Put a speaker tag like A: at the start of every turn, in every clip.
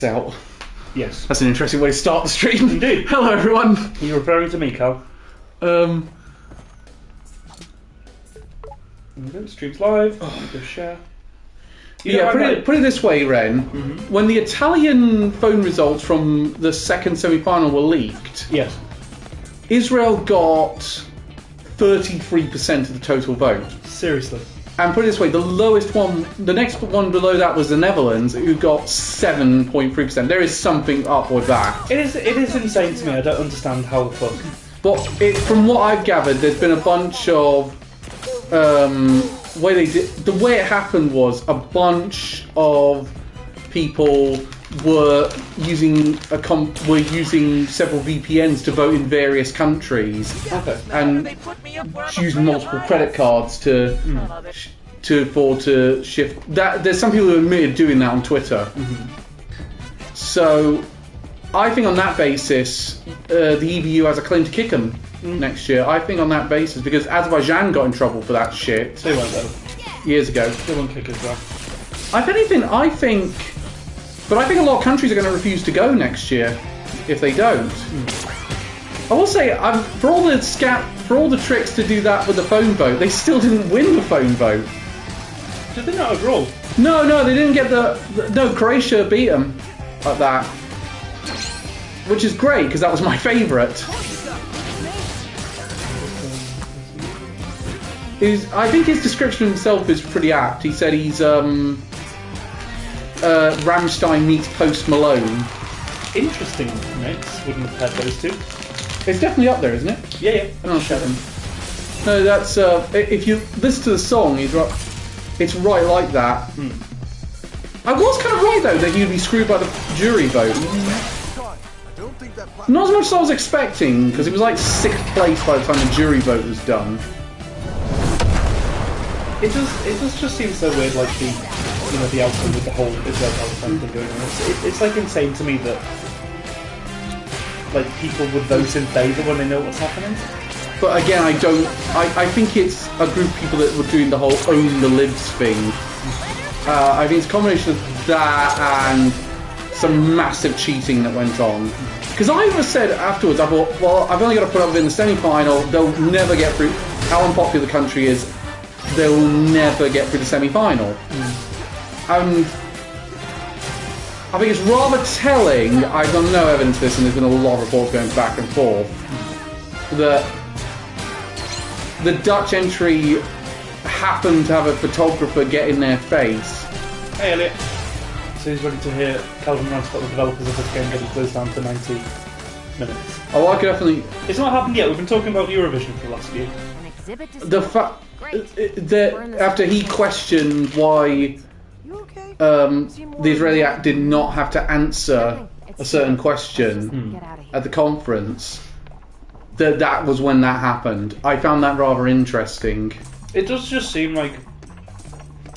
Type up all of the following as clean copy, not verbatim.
A: out.
B: Yes.
A: That's an interesting way to start the stream.
B: Indeed.
A: Hello, everyone.
B: Are you referring to me, Cal?
A: Um.
B: Stream's live. Just share.
A: Yeah, put it this way, Ren.
B: Mm-hmm.
A: When the Italian phone results from the second semi-final were leaked,
B: Yes.
A: Israel got 33% of the total vote.
B: Seriously.
A: And put it this way, the lowest one, the next one below that was the Netherlands, who got 7.3%. There is something up with that.
B: It is insane to me. I don't understand how the fuck.
A: But from what I've gathered, there's been a bunch of the way it happened was a bunch of people were using several VPNs to vote in various countries.
B: Okay.
A: And using multiple credit cards to shift that. There's some people who admitted doing that on Twitter. Mm-hmm. So I think on that basis, the EBU has a claim to kick them next year. I think on that basis, because Azerbaijan got in trouble for that shit.
B: They won't though.
A: Years ago.
B: They won't kick as well.
A: If anything, I think a lot of countries are going to refuse to go next year if they don't. I will say, for all the tricks to do that with the phone vote, they still didn't win the phone vote.
B: Did they not overall?
A: No, they didn't get no, Croatia beat them at that. Which is great, because that was my favourite. I think his description himself is pretty apt. He said he's Rammstein meets Post Malone.
B: Interesting mix. Wouldn't have had those two.
A: It's definitely up there, isn't it?
B: Yeah.
A: Oh, no, that's if you listen to the song, it's right like that. I was kind of right though that he'd be screwed by the jury vote. Not as much as I was expecting, because it was like 6th place by the time the jury vote was done.
B: It does just seem so weird, like the outcome with the whole Israel-Palestine thing going on. It's like insane to me that like people would vote in favour when they know what's happening.
A: But again, I think it's a group of people that were doing the whole own the libs thing. I think it's a combination of that and some massive cheating that went on. Because I was said afterwards, I thought, well, I've only got to put up in the semi-final. They'll never get through. How unpopular the country is, they will never get through the semi-final. And I think it's rather telling. I've got no evidence of this, and there's been a lot of reports going back and forth, that the Dutch entry happened to have a photographer get in their face.
B: Hey, Elliot. So he's ready to hear Calvin rant about the developers of this game getting closed down for 90 minutes.
A: Oh, I could definitely.
B: It's not happened yet. We've been talking about Eurovision for the last few.
A: The fact that after he questioned why the Israeli Act did not have to answer a certain question at the conference, that was when that happened. I found that rather interesting.
B: It does just seem like,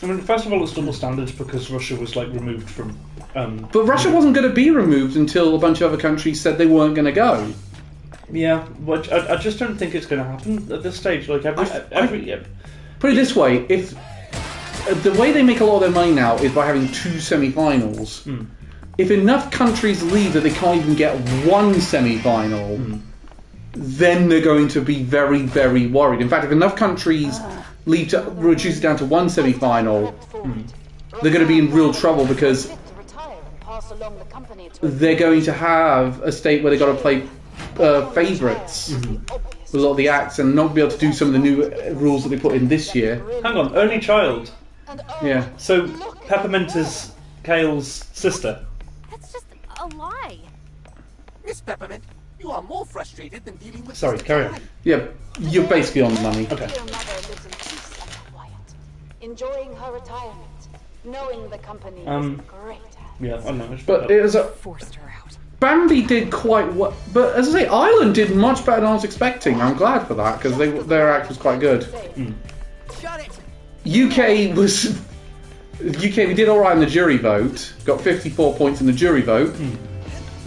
B: I mean, first of all, it's double standards because Russia was like removed from.
A: But Russia wasn't going to be removed until a bunch of other countries said they weren't going to go.
B: Yeah, but I just don't think it's going to happen at this stage. Like
A: Put it this way: if the way they make a lot of their money now is by having 2 semi-finals, if enough countries leave that they can't even get 1 semi-final, then they're going to be very, very worried. In fact, if enough countries leave to reduce it down to 1 semi-final, they're going to be in real trouble because they're going to have a state where they've got to play favourites with a lot of the acts and not be able to do some of the new rules that they put in this year.
B: Hang on, only child.
A: Yeah.
B: So Peppermint is Kale's sister.
C: That's just a lie.
D: Miss Peppermint, you are more frustrated than dealing with.
B: Sorry, carry on.
A: Yeah, you're basically on the money.
B: Okay.
C: Your mother lives in peace and quiet, enjoying her retirement, knowing the company is in great hands.
B: Yeah, I know.
A: But it was
C: Forced her out.
A: Bambi did quite well, but as I say, Ireland did much better than I was expecting. I'm glad for that because their act was quite good.
D: Shut it.
A: UK, we did all right in the jury vote. Got 54 points in the jury vote,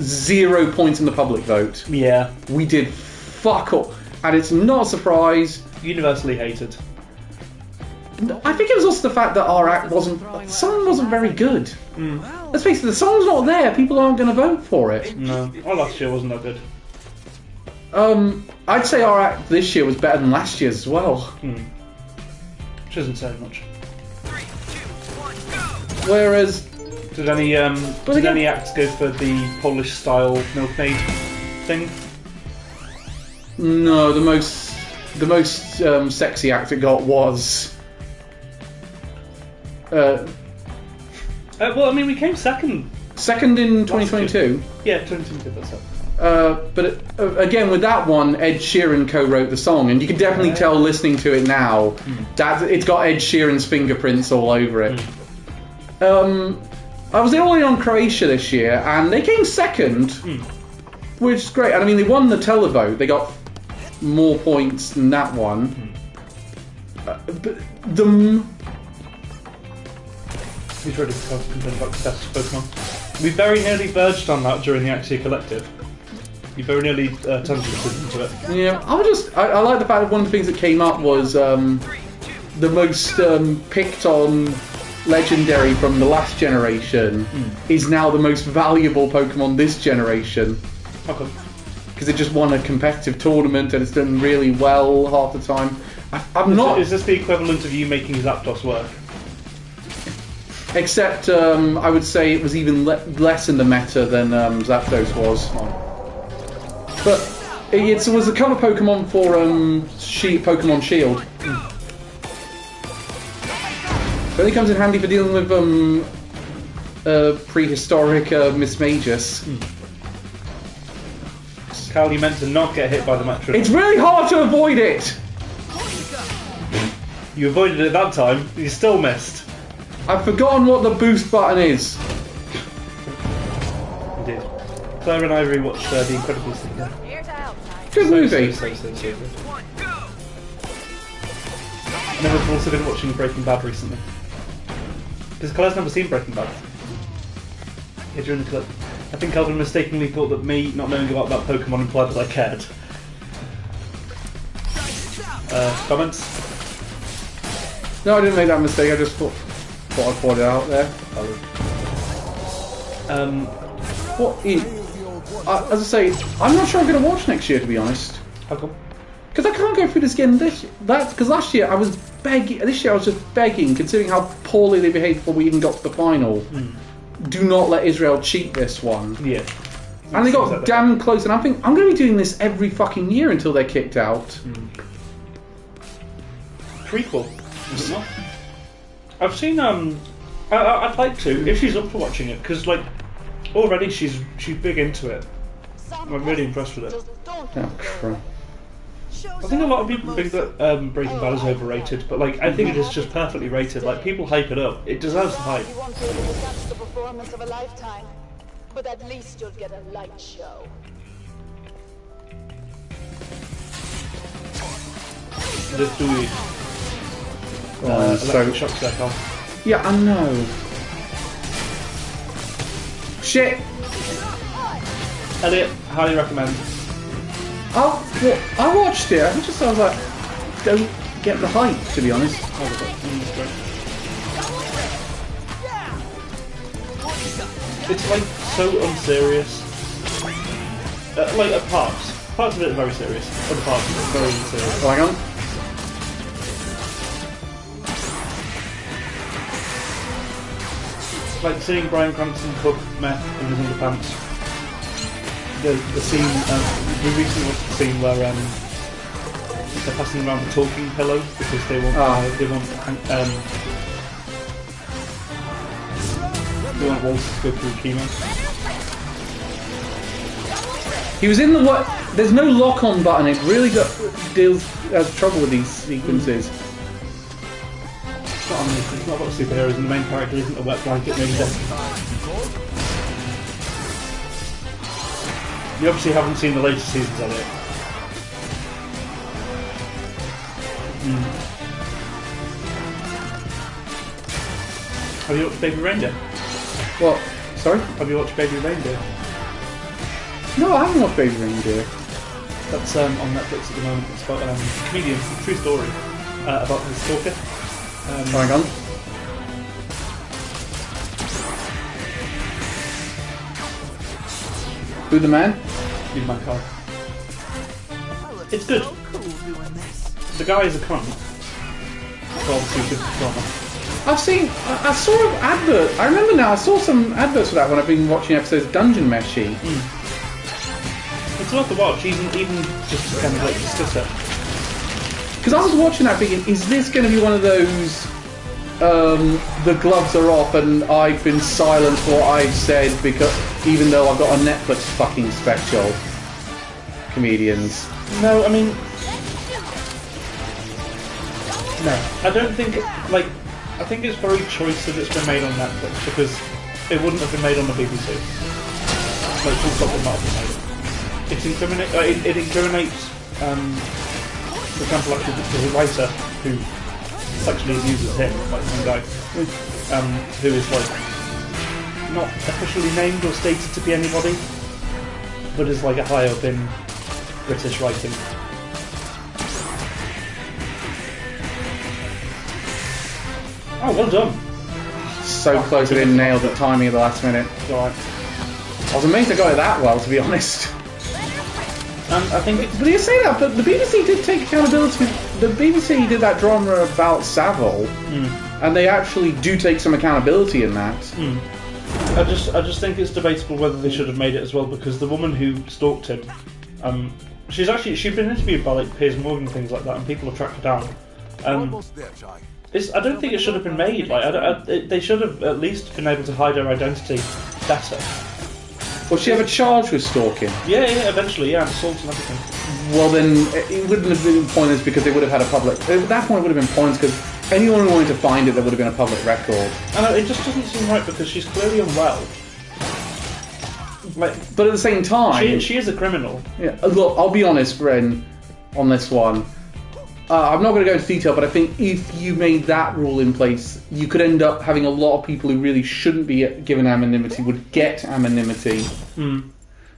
A: 0 points in the public vote.
B: Yeah.
A: We did fuck all, and it's not a surprise.
B: Universally hated.
A: I think it was also the fact that our act the song wasn't very good. Let's face it, the song's not there. People aren't going to vote for it.
B: No, our last year wasn't that good.
A: I'd say our act this year was better than last year's as well.
B: Which isn't saying much.
A: Whereas,
B: did any acts go for the Polish style milkmaid thing?
A: No, the most sexy act it got was.
B: Well, I mean, we came second.
A: Second in 2022.
B: Yeah, 2022. That's it.
A: But again, with that one, Ed Sheeran co-wrote the song, and you can definitely tell listening to it now that it's got Ed Sheeran's fingerprints all over it. I was all in on Croatia this year, and they came second, which is great. And I mean, they won the televote; they got more points than that one. But
B: Who's ready to complain about success Pokemon? We very nearly verged on that during the Axia Collective. You very nearly tangented into it.
A: Yeah, I like the fact that one of the things that came up was the most picked on legendary from the last generation is now the most valuable Pokemon this generation.
B: Okay.
A: Because it just won a competitive tournament and it's done really well half the time.
B: Is this the equivalent of you making Zapdos work?
A: Except I would say it was even less in the meta than Zapdos was. But it was a cover Pokemon for Pokemon Shield. It only comes in handy for dealing with prehistoric Mismagius.
B: Cal, you meant to not get hit by the Metronome.
A: It's really hard to avoid it!
B: You avoided it that time, you still missed.
A: I've forgotten what the boost button is.
B: Indeed. Claire and Ivory watched The Incredibles together.
A: Good movie.
B: So good. And then we've also been watching Breaking Bad recently. Because Claire's never seen Breaking Bad. Yeah, during the clip. I think Calvin mistakenly thought that me not knowing about that Pokemon implied that I cared. Comments?
A: No, I didn't make that mistake. I just thought I'd point it out there. As I say, I'm not sure I'm going to watch next year, to be honest.
B: How come?
A: Because I can't go through this again. Because last year I was begging. This year I was just begging, considering how poorly they behaved before we even got to the final. Do not let Israel cheat this one.
B: Yeah.
A: And they got damn close. And I think I'm going to be doing this every fucking year until they're kicked out.
B: Prequel, is it not? I've seen. I'd like to if she's up for watching it because like already she's big into it. I'm really impressed with it.
A: Oh, crap.
B: I think a lot of people think that Breaking Bad is overrated, but like I think it is just perfectly rated. Like people hype it up. It deserves the hype.
C: You won't be able to catch the performance of a lifetime, but at least you'll get a light show.
B: Let's do it.
A: So
B: Shock Circle.
A: yeah, I know. Shit.
B: Elliot, highly recommend.
A: I watched it. I was like, don't get the hype, to be honest.
B: It's like so unserious. Like at parts of it are very serious. Other parts of it are very unserious.
A: Oh, hang on.
B: It's like seeing Bryan Cranston cook meth in his underpants. The scene, we recently watched the scene where they're passing around the talking pillow because they want Walter to go through chemo.
A: He was in the what? There's no lock-on button. It really has trouble with these sequences.
B: It's not about superheroes, and the main character isn't a wet blanket named Death. You obviously haven't seen the latest seasons of it. Have you watched Baby Reindeer?
A: What? Sorry?
B: Have you watched Baby Reindeer?
A: No, I haven't watched Baby Reindeer.
B: That's on Netflix at the moment. It's about a comedian, true story, about his stalker.
A: Hang on. Who the man?
B: Need my card. It's good. The guy is a cunt. Well, obviously good drama.
A: I saw an advert. I remember now. I saw some adverts for that when I've been watching episodes of Dungeon Meshi.
B: It's worth a watch, even just to kind of like discuss it.
A: Because I was watching that thinking, is this going to be one of those? The gloves are off, and I've been silent for what I've said because even though I've got a Netflix fucking special. Comedians.
B: No, I mean, no, I don't think like. I think it's very choice that it's been made on Netflix because it wouldn't have been made on the BBC. Like, full stop, would not have been made. It incriminates, for example, actually, the writer who sexually abuses him, like some guy, who is like not officially named or stated to be anybody, but is like a high up in British writing. Oh, well done.
A: So close, I didn't nail the timing at the last minute.
B: Right.
A: I was amazed I got it that well, to be honest.
B: I think it's...
A: But you say that, but the BBC did take accountability. The BBC did that drama about Savile, and they actually do take some accountability in that.
B: I just think it's debatable whether they should have made it as well, because the woman who stalked him, she's been interviewed by like Piers Morgan and things like that, and people have tracked her down.
D: Almost there, Chai.
B: I don't think it should have been made. Like, they should have at least been able to hide her identity better.
A: Will she have a charge with stalking?
B: Yeah, eventually, yeah, assault and everything.
A: Well, then it wouldn't have been pointless because they would have had a public. At that point, it would have been pointless because anyone who wanted to find it, there would have been a public record.
B: I know, it just doesn't seem right because she's clearly unwell. Like,
A: but at the same time,
B: she is a criminal.
A: Yeah. Look, I'll be honest, Ren, on this one. I'm not going to go into detail, but I think if you made that rule in place, you could end up having a lot of people who really shouldn't be given anonymity would get anonymity.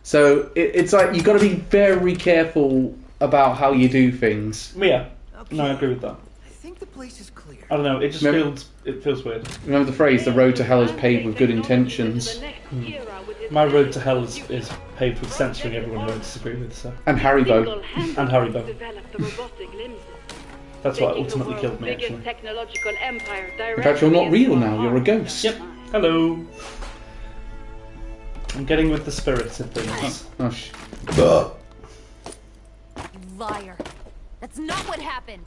A: So it's like you've got to be very careful about how you do things.
B: Yeah, no, I agree with that.
D: I think the place is clear.
B: I don't know, it just feels weird.
A: Remember the phrase, the road to hell is paved with good intentions.
B: My road to hell is paved with censoring everyone who I disagree with. So.
A: And Haribo.
B: And Haribo. That's what ultimately killed me, actually.
A: In fact, you're not real now, you're a ghost.
B: Yep. Hello. I'm getting with the spirits of things.
A: Oh,
E: You liar. That's not what happened.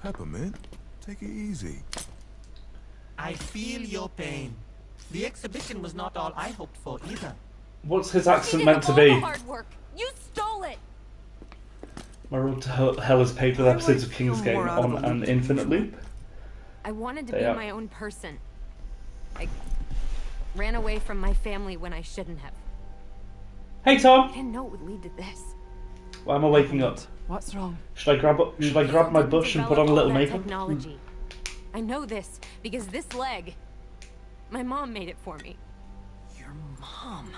F: Peppermint, take it easy.
D: I feel your pain. The exhibition was not all I hoped for either.
B: What's his
E: You
B: accent
E: did
B: meant to
E: all
B: be?
E: the hard work. You stole it.
B: My road to hell is paved with episodes of King's Game on an infinite loop.
E: I wanted to be my own person. I ran away from my family when I shouldn't have.
B: Hey Tom!
E: I didn't know it would lead to this.
B: Why am I waking up?
G: What's wrong?
B: Should I grab my bush and put on a little makeup?
E: Technology. I know this because this leg, my mom made it for me.
D: Your mom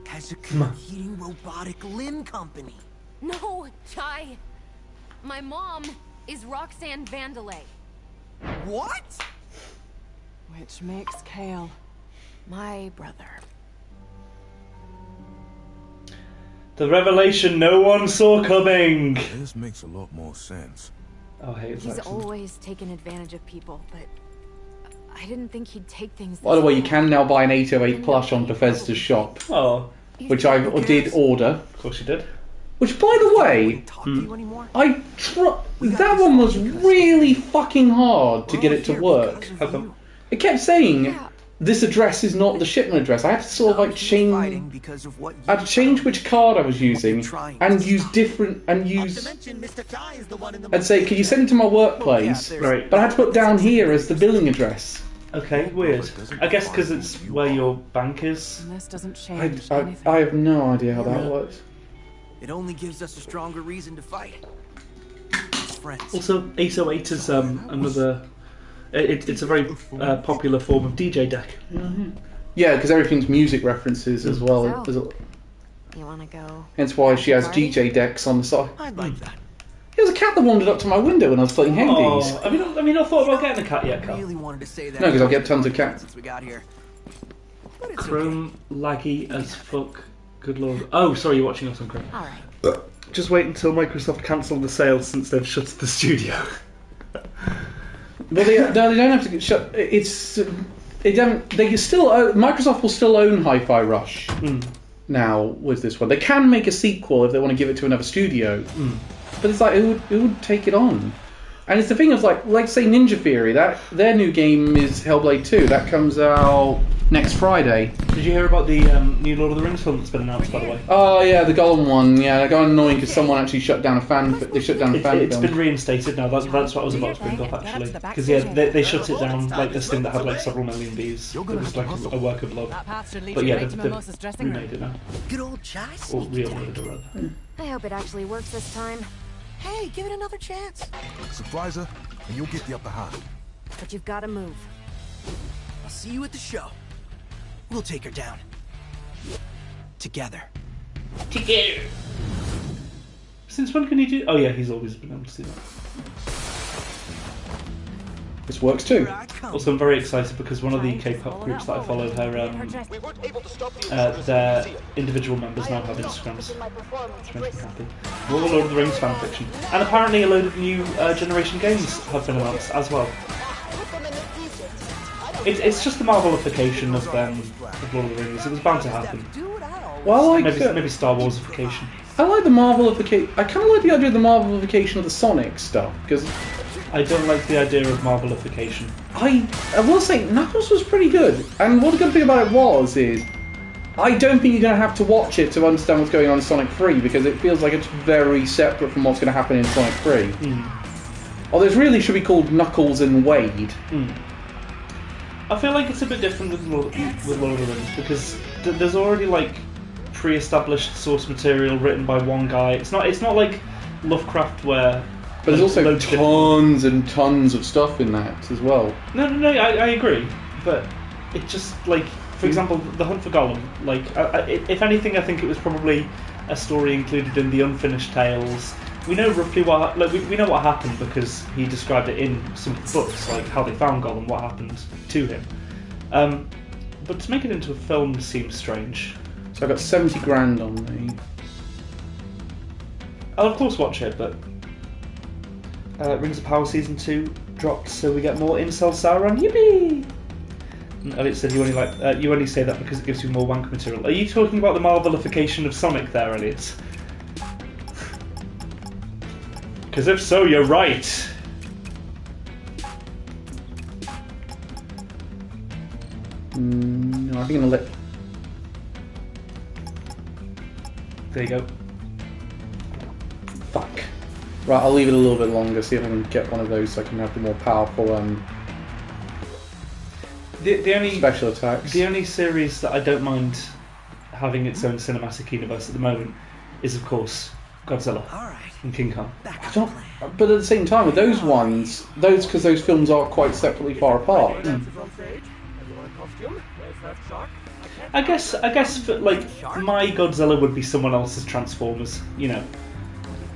D: has a competing robotic limb company.
E: No, Chai. My mom is Roxanne Vandelay.
D: What?
G: Which makes Kale my brother.
B: The revelation no one saw coming!
F: This makes a lot more sense.
B: Oh, hey, it's
E: He's
B: excellent.
E: always taken advantage of people, but I didn't think he'd take things.
A: by the way, you can now buy an 808 plush on Bethesda's shop,
B: Oh,
A: which I did order.
B: of course you did.
A: Which, by the way,
D: Talk to you anymore?
A: that one was really fucking hard to get it to work.
B: How come?
A: It kept saying, this address is not the shipment address. I had to sort of like change...
D: Because of what
A: I had to change which card I was using and use different... and use...
D: Mr. Chai is the one in the
A: I'd say, can you send it to my workplace?
B: Right.
A: But I had to put down here as the billing address.
B: Okay, weird. I guess because it's where your bank is.
G: And this doesn't change
A: I
G: anything.
A: have no idea how that works.
D: It only gives us a stronger reason to fight. Friends.
B: Also, 808 is another... It's a very popular form of DJ deck.
A: Yeah, because everything's music references as well.
E: So, you want to go?
A: Hence why she has DJ decks on the side.
D: I'd like that.
A: There was a cat that wandered up to my window when I was playing Hades.
B: Oh, have you not thought about getting a cat yet, Carl?
H: Really wanted to say that.
A: No, because I'll get tons of cats.
H: Since we got here.
B: Chrome laggy as fuck. Good lord. Oh, sorry, you're watching us on Chrome.
E: Alright.
B: Just wait until Microsoft cancel the sale since they've shut the studio.
A: Well, they don't have to get shut. They can still Microsoft will still own Hi-Fi Rush now with this one. They can make a sequel if they want to give it to another studio, but it's like who would take it on? And it's the thing is like say Ninja Theory, that their new game is Hellblade 2. That comes out next Friday.
B: Did you hear about the new Lord of the Rings film that's been announced, by the way?
A: Oh yeah, the Gollum one. Yeah, that got annoying because someone actually shut down a fan. They shut down a fan.
B: It's been reinstated now. That's what I was about to bring up actually. Because they shut it down like this thing that had like several million views. It was like a work of love. But yeah, they've remade it now.
H: Good old Chas.
B: Or remade it rather.
E: I hope it actually works this time.
H: Hey, give it another chance.
F: Surprise her, and you'll get the upper hand.
E: But you've got to move.
H: I'll see you at the show. We'll take her down. Together.
B: Since when can he do? Oh yeah, he's always been able to do that.
A: This works too.
B: Also, I'm very excited because one of the K-pop groups that I follow, their individual members now have Instagrams, which makes me happy. All the Lord of the Rings fanfiction, and apparently a load of new generation games have been announced as well. It's just the Marvelification of Lord of the Rings. It was bound to happen.
A: Well, I like
B: maybe Star Warsification.
A: I like the Marvelification. I kind of like the idea of the Marvelification of the Sonic stuff because
B: I don't like the idea of Marvelification.
A: I will say Knuckles was pretty good, and what the good thing about it is I don't think you're going to have to watch it to understand what's going on in Sonic 3 because it feels like it's very separate from what's going to happen in Sonic 3. Although it really should be called Knuckles and Wade.
B: I feel like it's a bit different with Lord of the Rings because there's already like pre-established source material written by one guy. It's not like Lovecraft where.
A: But there's also tons and tons of stuff in that as well.
B: No, I agree, but it just like, for example, The Hunt for Gollum. Like, if anything, I think it was probably a story included in the Unfinished Tales. We know roughly what we know what happened because he described it in some books, like how they found Gollum, what happened to him. But to make it into a film seems strange.
A: So I got 70 grand on me.
B: I'll of course watch it, but Rings of Power Season 2 dropped, so we get more Incel Sauron. Yippee! Elliot said you only say that because it gives you more wank material. Are you talking about the Marvelification of Sonic there, Elliot? Because if so, you're right.
A: No, I think I'm gonna let.
B: There you go.
A: Fuck. Right, I'll leave it a little bit longer. See if I can get one of those so I can have the more powerful
B: the only
A: special attacks.
B: The only series that I don't mind having its own cinematic universe at the moment is, of course, Godzilla and King Kong.
A: But at the same time, with those ones, because those films are quite separately far apart.
B: I guess like my Godzilla would be someone else's Transformers. You know,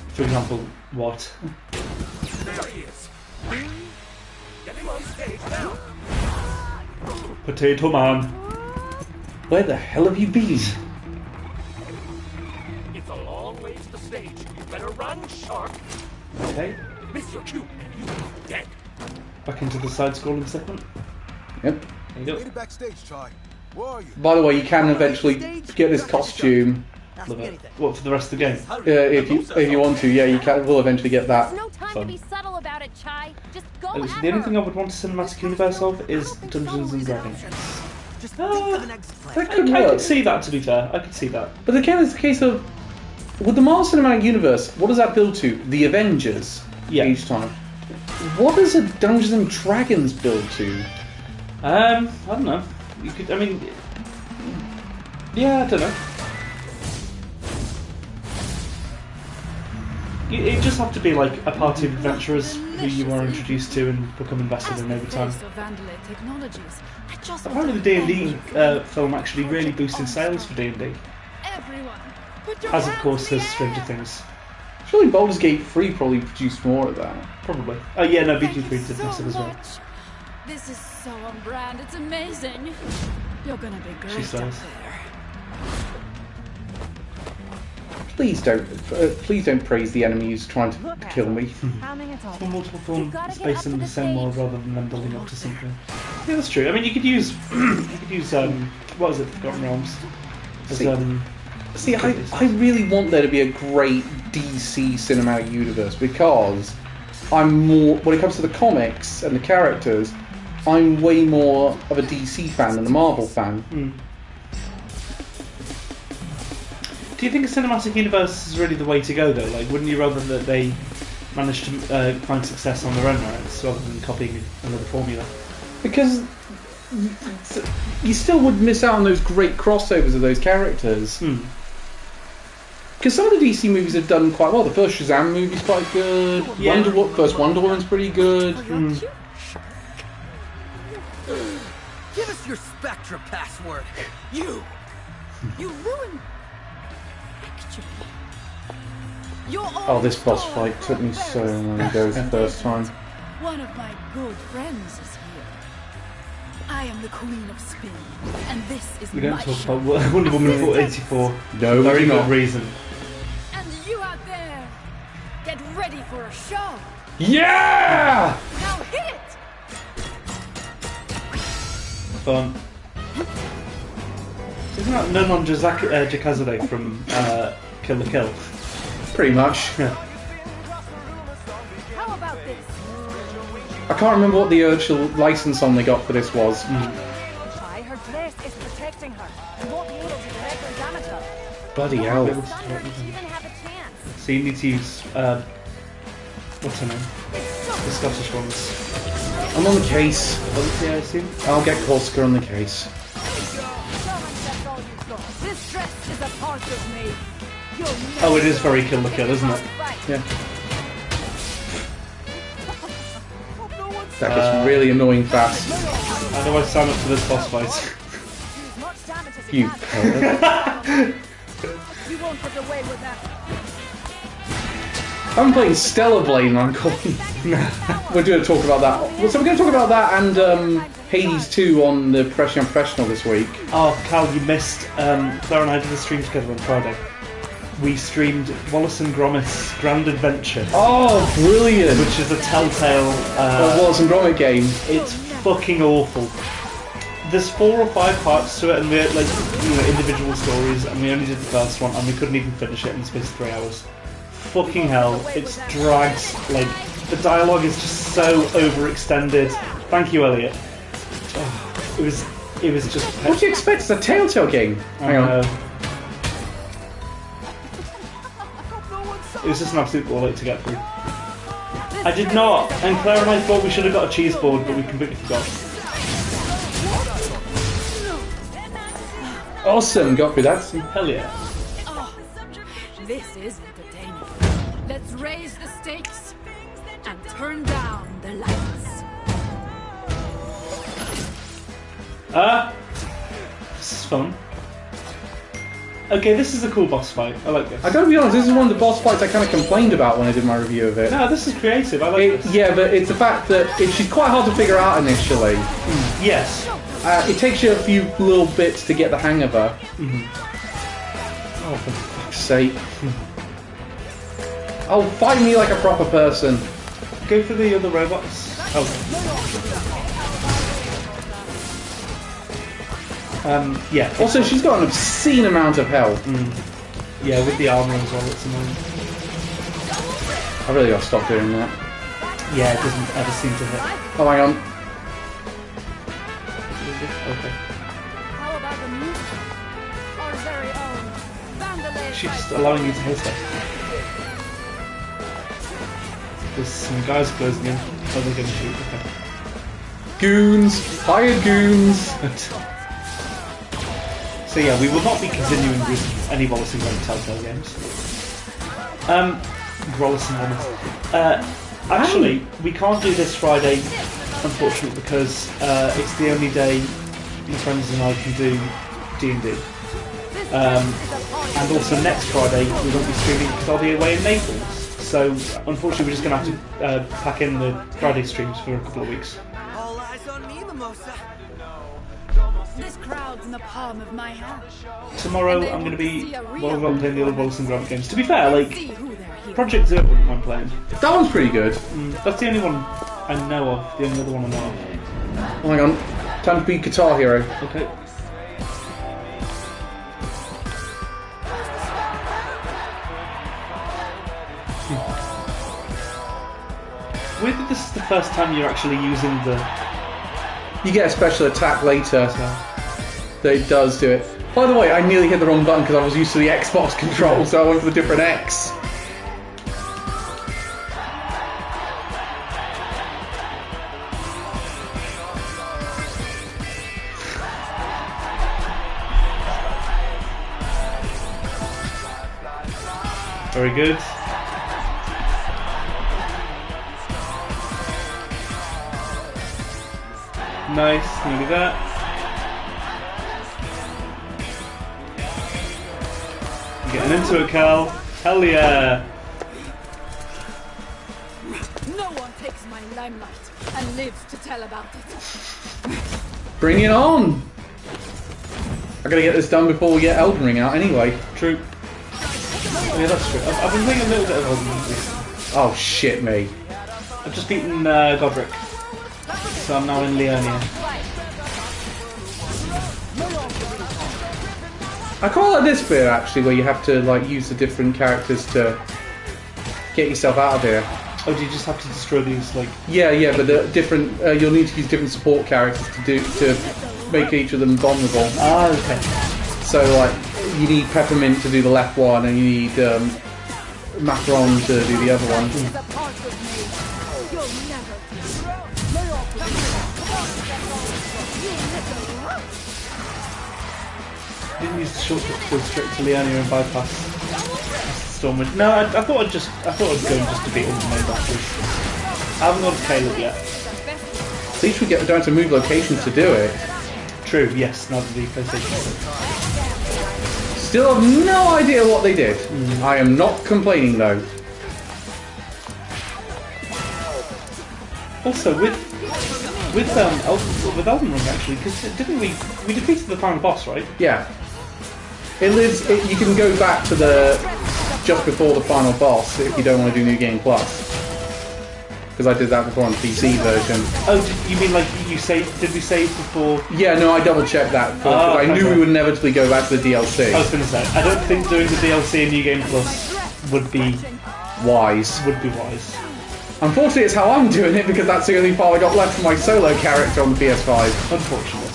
B: for example, what?
D: There he is. Get him on stage now.
B: Potato Man.
A: Where the hell have you been?
D: It's a long way to the stage. You better run, shark.
B: Okay.
D: Miss your cue, and you are dead.
B: Back into the side-scrolling segment.
A: Yep.
B: There you go.
F: Made it backstage, Charlie. Where are you?
A: By the way, you can eventually get this costume.
B: Love it. What, for the rest of the game?
A: If you want to, yeah, you can. Will eventually get that.
E: There's no time to be subtle about it, Chai. Just go at
B: The only thing I
E: her.
B: would want a cinematic universe of is Dungeons and Dragons.
H: Just think of the next plan.
A: That could
B: I
A: work.
B: could see that, to be fair. I could see that.
A: But again, it's the case of with the Marvel Cinematic Universe. What does that build to? The Avengers.
B: Yeah.
A: Each time. What does a Dungeons and Dragons build to?
B: I don't know. You could. I mean, yeah, I don't know. It'd just have to be like a party of adventurers who you are introduced to and become invested in over time. Apparently, the D&D film actually really boosted sales for D&D. As of course has Stranger Things.
A: feel like Baldur's Gate 3 probably produced more of that.
B: Probably. Oh yeah, no, BG3 did massive as well.
I: This is so on brand. It's amazing. You're gonna be great up
B: says.
I: there.
A: Please don't praise the enemies trying to kill me.
B: For multiple film space in the same world rather than them building up to something. Yeah, that's true. I mean, you could use what is it, Forgotten Realms? As,
A: See, I really want there to be a great DC cinematic universe because I'm more, when it comes to the comics and the characters, I'm way more of a DC fan than a Marvel fan.
B: Do you think a cinematic universe is really the way to go, though? Like, wouldn't you rather that they manage to find success on their own merits rather than copying another formula?
A: Because you still would miss out on those great crossovers of those characters. Because some of the DC movies have done quite well. The first Shazam movie's quite good.
B: Yeah.
A: First Wonder Woman's pretty good.
H: Give us your Spectra password. You ruined.
A: Oh, this boss fight took me so many goes the first time.
I: One of my good friends is here. I am the Queen of Spin, and this is
B: We don't
I: my
B: talk
I: show.
B: about Wonder Woman 484.
A: No,
B: Very
A: we do
B: good
A: not.
B: reason.
I: And you out there, get ready for a show.
A: Yeah!
I: Now hit it!
B: Fun. Isn't that Nonon Jakazade from Kill the Kill?
A: Pretty much.
I: How about this?
A: I can't remember what the actual license on they got for this was.
C: Why her place is protecting her. You won't be able to directly damage her.
A: Bloody hell.
E: Even have a chance.
B: So you need to use what's her name? The Scottish ones.
A: I'm on the case.
B: Odyssey, I assume.
A: I'll get Corsica on the case.
C: That's all you've got. This dress is a part of me. You'll
B: Oh, it is very Kill the Kill, isn't it?
A: Yeah. That gets really annoying fast.
B: How do I sign up for this boss fight?
A: You pervert.
C: You won't get away with that.
A: I'm playing Stellar Blade and I'm calling. We're going to talk about that. So we're going to talk about that and Hades 2 on the Professional Professional this week.
B: Oh, Cal, you missed. Claire and I did a stream together on Friday. We streamed Wallace and Gromit's Grand Adventure.
A: Oh, brilliant!
B: Which is a Telltale
A: Wallace and Gromit game.
B: It's fucking awful. There's 4 or 5 parts to it, and we're like, individual stories, and we only did the first one, and we couldn't even finish it in the space of 3 hours. Fucking hell, it's dragged. Like, the dialogue is just so overextended. Thank you, Elliot. Oh, it was just.
A: What do you expect? It's a Telltale game. Hang on.
B: It was just an absolute ball to get through. I did not, and Claire and I thought we should have got a cheese board, but we completely forgot.
A: Awesome, got through that.
B: Hell yeah.
I: Oh, this is entertaining. Let's raise the stakes and turn down the lights.
B: This is fun. Okay, this is a cool boss fight. I like this.
A: I gotta be honest, this is one of the boss fights I kind of complained about when I did my review of it.
B: No, this is creative. I like this.
A: Yeah, but it's the fact that she's quite hard to figure out initially.
B: Yes.
A: It takes you a few little bits to get the hang of her. Oh, for fuck's sake. Oh, fight me like a proper person.
B: Go for the other robots. Yeah.
A: Also, she's got an obscene amount of health.
B: Yeah, with the armor as well, it's annoying.
A: I really gotta stop doing that.
B: Yeah, it doesn't ever seem to hit.
A: Oh, hang on.
B: Okay.
C: How about the music? Our very own Vandalay.
B: She's just allowing you to hit her. There's some guys closing in. Oh, they're going to shoot. Okay.
A: Goons! Hired goons!
B: So yeah, we will not be continuing with any Wallace and Gromit Telltale games. Wallace and Gromit. Actually, we can't do this Friday, unfortunately, because it's the only day my friends and I can do D&D. And also next Friday we won't be streaming because I'll be away in Naples. So unfortunately, we're just going to have to pack in the Friday streams for a couple of weeks.
H: All eyes on me, Mimosa.
I: This crowd's in the palm of my hand.
B: Tomorrow I'm going to be playing the other Wallace and Gromit games. To be fair, like Project Zero wouldn't mind playing.
A: That one's pretty good.
B: That's the only one I know of. The only other one I know of.
A: Oh my god, time to be Guitar Hero.
B: Okay. Weird that this is the first time you're actually using the...
A: You get a special attack later. That it does do it. By the way, I nearly hit the wrong button because I was used to the Xbox control, so I went for the different X.
B: Very good. Nice, nearly that. Getting into it, Cal. Hell yeah!
I: No one takes my limelight and lives to tell about it.
A: Bring it on! I gotta get this done before we get Elden Ring out anyway.
B: True. Yeah, that's true. I've been playing a little bit of Elden Ring recently.
A: Oh shit me.
B: I've just beaten Godric. So I'm now in Leonia.
A: I quite like this bit actually, where you have to like use the different characters to get yourself out of here.
B: Oh, do you just have to destroy these like?
A: Yeah, but the different you'll need to use different support characters to make each of them vulnerable.
B: Ah, okay.
A: So like you need Peppermint to do the left one, and you need Macron to do the other one.
B: Didn't use the shortcut to go straight to Leonia and bypass Stormwind. No, I thought I'd go just to beat all the main bosses. I haven't got to Caleb yet.
A: At least we don't have to move locations to do it.
B: True, yes, not the PlayStation.
A: Still have no idea what they did. I am not complaining though.
B: Also, with Elden Ring actually, because didn't we defeated the final boss, right?
A: Yeah. You can go back to just before the final boss if you don't want to do New Game Plus. Because I did that before on the PC version.
B: Oh, you mean like you did we save before?
A: Yeah, no, I double checked that. Because I knew we would inevitably go back to the DLC.
B: I was going to say, I don't think doing the DLC in New Game Plus would be
A: wise. Unfortunately, it's how I'm doing it because that's the only file I got left for my solo character on the PS5.
B: Unfortunately.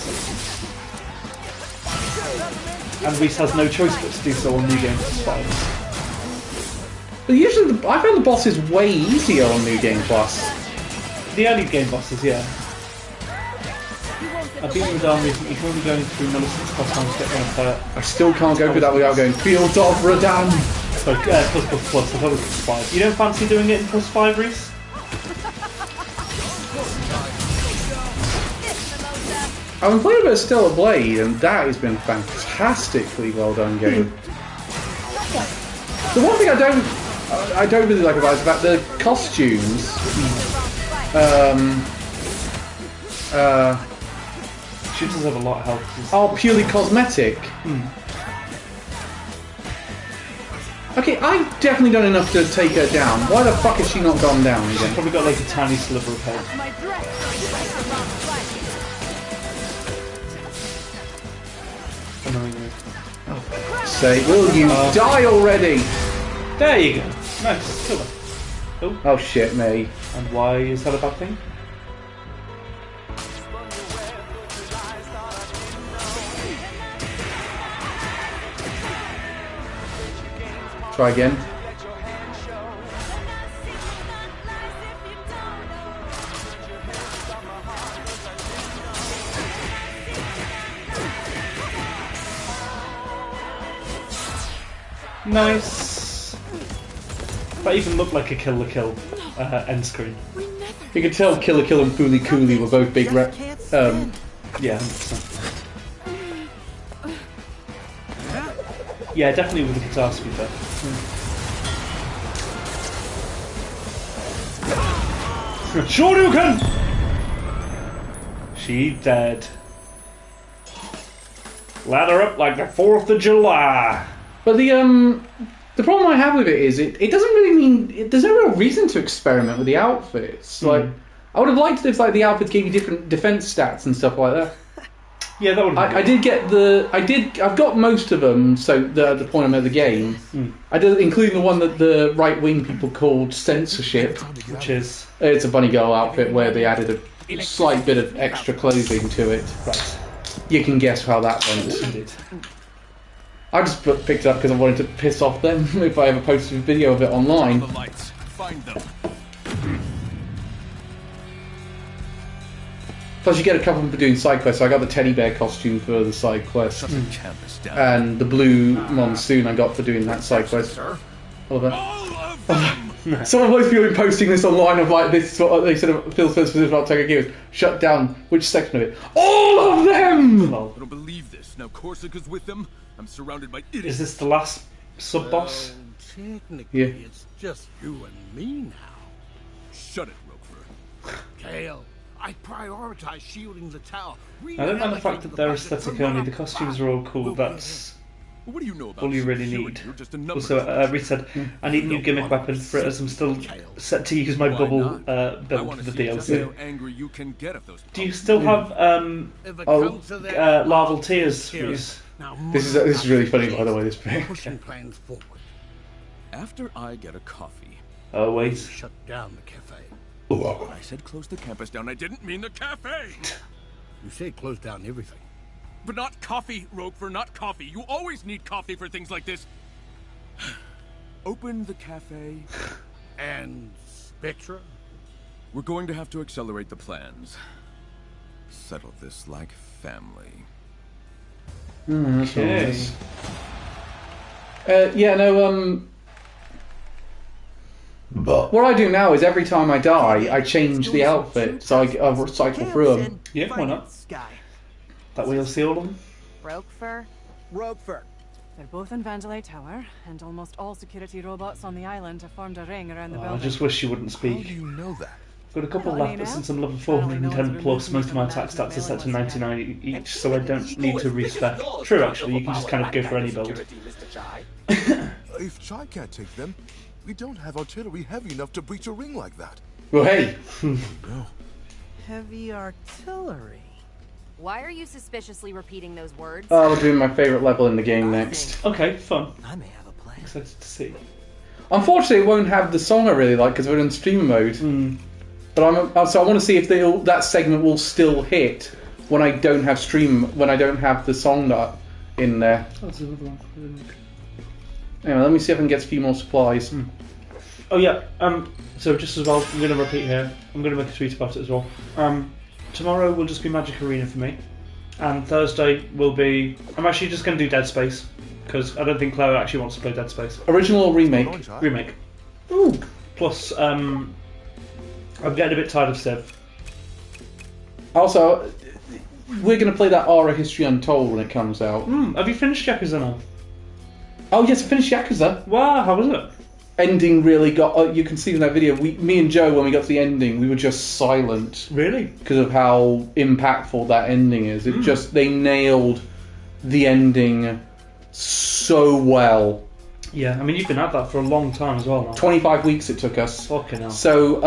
B: And Reese has no choice but to do so on New Game Plus 5.
A: But usually, I found the bosses way easier on New Game Plus.
B: The early game bosses, yeah. I've been with Radahn recently, currently going through Millicent's plus time to get one of her.
A: I still can't go through that without going, Field of Radahn!
B: So, plus, I thought it was plus 5. You don't fancy doing it in plus 5, Reese?
A: I've been playing a bit of Stellar Blade, and that has been fantastically well done game. The one thing I don't really like about it is that the costumes
B: Shooters have a lot of health.
A: Are purely cosmetic. Okay, I've definitely done enough to take her down. Why the fuck has she not gone down again?
B: She's probably got like a tiny sliver of health. Annoyingly.
A: Oh, say, will you die already?
B: There you go. Nice. Killer.
A: Oh shit, me.
B: And why is that a bad thing?
A: Try again.
B: Nice. That even looked like a Kill la Kill end screen.
A: You can tell Kill la Kill and Fooly Cooly were both big yeah,
B: 100%. Yeah, definitely with the guitar, to be fair. Shoryuken! She dead. Ladder up like the 4th of July.
A: But the problem I have with it is it doesn't really mean there's no real reason to experiment with the outfits. Like I would have liked it if like the outfits gave you different defense stats and stuff like that.
B: Yeah, that would.
A: I did get I've got most of them. So the point I'm at the game, I did, including the one that the right wing people called censorship,
B: which is
A: it's a bunny girl outfit where they added a slight bit of extra clothing to it.
B: Right.
A: You can guess how that went.
B: Indeed.
A: I just picked it up because I wanted to piss off them if I ever posted a video of it online.
F: Find them.
A: Plus, you get a couple for doing side quests. So I got the teddy bear costume for the side quest, and the blue monsoon I got for doing that side quest. All of that. Some of those people have been posting this online of like this. What they said of Phil's first position about Tiger Gears. Shut down. Which section of it? All of them.
F: I don't believe this. Now Korsica's with them. I'm surrounded by idiots.
B: Is this the last sub boss?
F: Technically, it's just you and me now. Shut it, Roquefort.
J: Kale, I prioritize shielding the tower.
B: I don't mind the fact that they're aesthetic only. The costumes are all cool. That's
F: what do you know about
B: all you really need.
F: You're just a number.
B: Also, Reed said, I need a new gimmick weapon for it as I'm still set to use my bubble build for the DLC.
F: Angry you can get if those
B: Do you still have larval tears?
A: This is really funny, by the way. This bit.
J: Plans forward.
F: After I get a coffee.
B: Oh wait.
J: Shut down the cafe.
F: I said close the campus down. I didn't mean the cafe.
J: You say close down everything.
F: But not coffee, Roquefort, not coffee. You always need coffee for things like this. Open the cafe.
J: And Spectra?
F: We're going to have to accelerate the plans. Settle this like family.
B: Okay.
A: Yeah, no, But what I do now is every time I die, I change the outfit, so I cycle through them.
B: Yeah, why not? That way you'll see all of them.
G: Roquefort?
H: Roquefort.
G: They're both in Vandalay Tower, and almost all security robots on the island have formed a ring around the building.
B: I just wish you wouldn't speak.
F: How do you know that?
B: I've got a couple left, but since I'm level 410 plus, most of my attack stats are set to 99 each, so I don't need to respec. True, actually, you can just kind of go for any build.
F: If Chai can't take them, we don't have artillery heavy enough to breach a ring like that.
A: Well, hey.
F: No.
H: Heavy artillery.
E: Why are you suspiciously repeating those words?
A: Oh, we're doing my favourite level in the game next.
B: Okay, fun.
H: I may have a plan.
B: Excited to see.
A: Unfortunately, it won't have the song I really like because we're in streamer mode. But so I want to see if that segment will still hit when I don't have the song in there. Anyway, let me see if I can get a few more supplies.
B: Oh yeah. So just as well, I'm going to repeat here. I'm going to make a tweet about it as well. Tomorrow will just be Magic Arena for me, and Thursday will be. I'm actually just going to do Dead Space because I don't think Claire actually wants to play Dead Space.
A: Original or remake?
B: Remake. Ooh. Plus, I'm getting a bit tired of Civ.
A: Also, we're going to play that Aura History Untold when it comes out.
B: Have you finished Yakuza now?
A: Oh yes, I finished Yakuza.
B: Wow, how was it?
A: Ending really got. You can see in that video. Me and Joe, when we got to the ending, we were just silent.
B: Really?
A: Because of how impactful that ending is. It they nailed the ending so well.
B: Yeah, I mean you've been at that for a long time as well now.
A: 25 weeks it took us.
B: Fucking hell.
A: So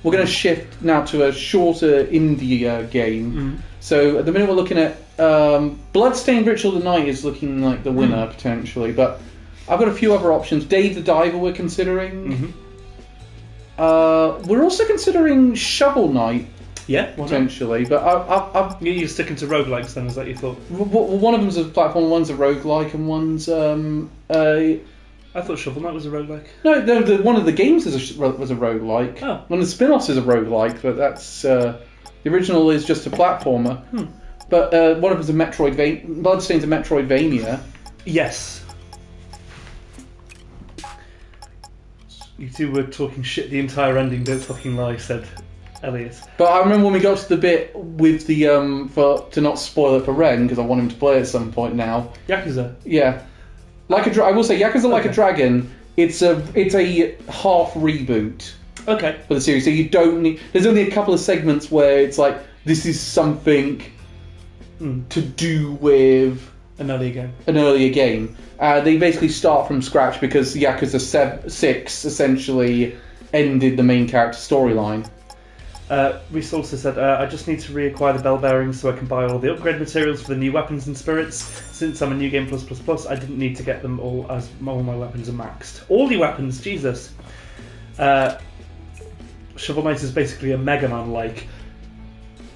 A: we're going to shift now to a shorter indie game. So at the minute we're looking at Bloodstained Ritual of the Night is looking like the winner potentially, but I've got a few other options. Dave the Diver we're considering. We're also considering Shovel Knight.
B: Yeah,
A: potentially, but
B: you're sticking to roguelikes then, is that your thought?
A: One of them's a platform, one's a roguelike, and one's
B: I thought Shovel Knight was a roguelike.
A: No, one of the games was a roguelike.
B: Oh.
A: One of the spin-offs is a roguelike, but that's the original is just a platformer. But one of them's a Metroidvania. Bloodstain's a Metroidvania.
B: Yes. You two were talking shit the entire ending, don't fucking lie, said Elliot.
A: But I remember when we got to the bit with the to not spoil it for Ren because I want him to play at some point now.
B: Yakuza.
A: Yeah, I will say Yakuza Like a Dragon. It's a half reboot.
B: Okay.
A: For the series, so you don't need. There's only a couple of segments where it's like this is something to do with
B: an earlier
A: game. They basically start from scratch because Yakuza 6 essentially ended the main character storyline.
B: Reese also said, I just need to reacquire the bell bearings so I can buy all the upgrade materials for the new weapons and spirits. Since I'm a New Game Plus, I didn't need to get them all as all my weapons are maxed. All the weapons, Jesus. Shovel Knight is basically a Mega Man-like.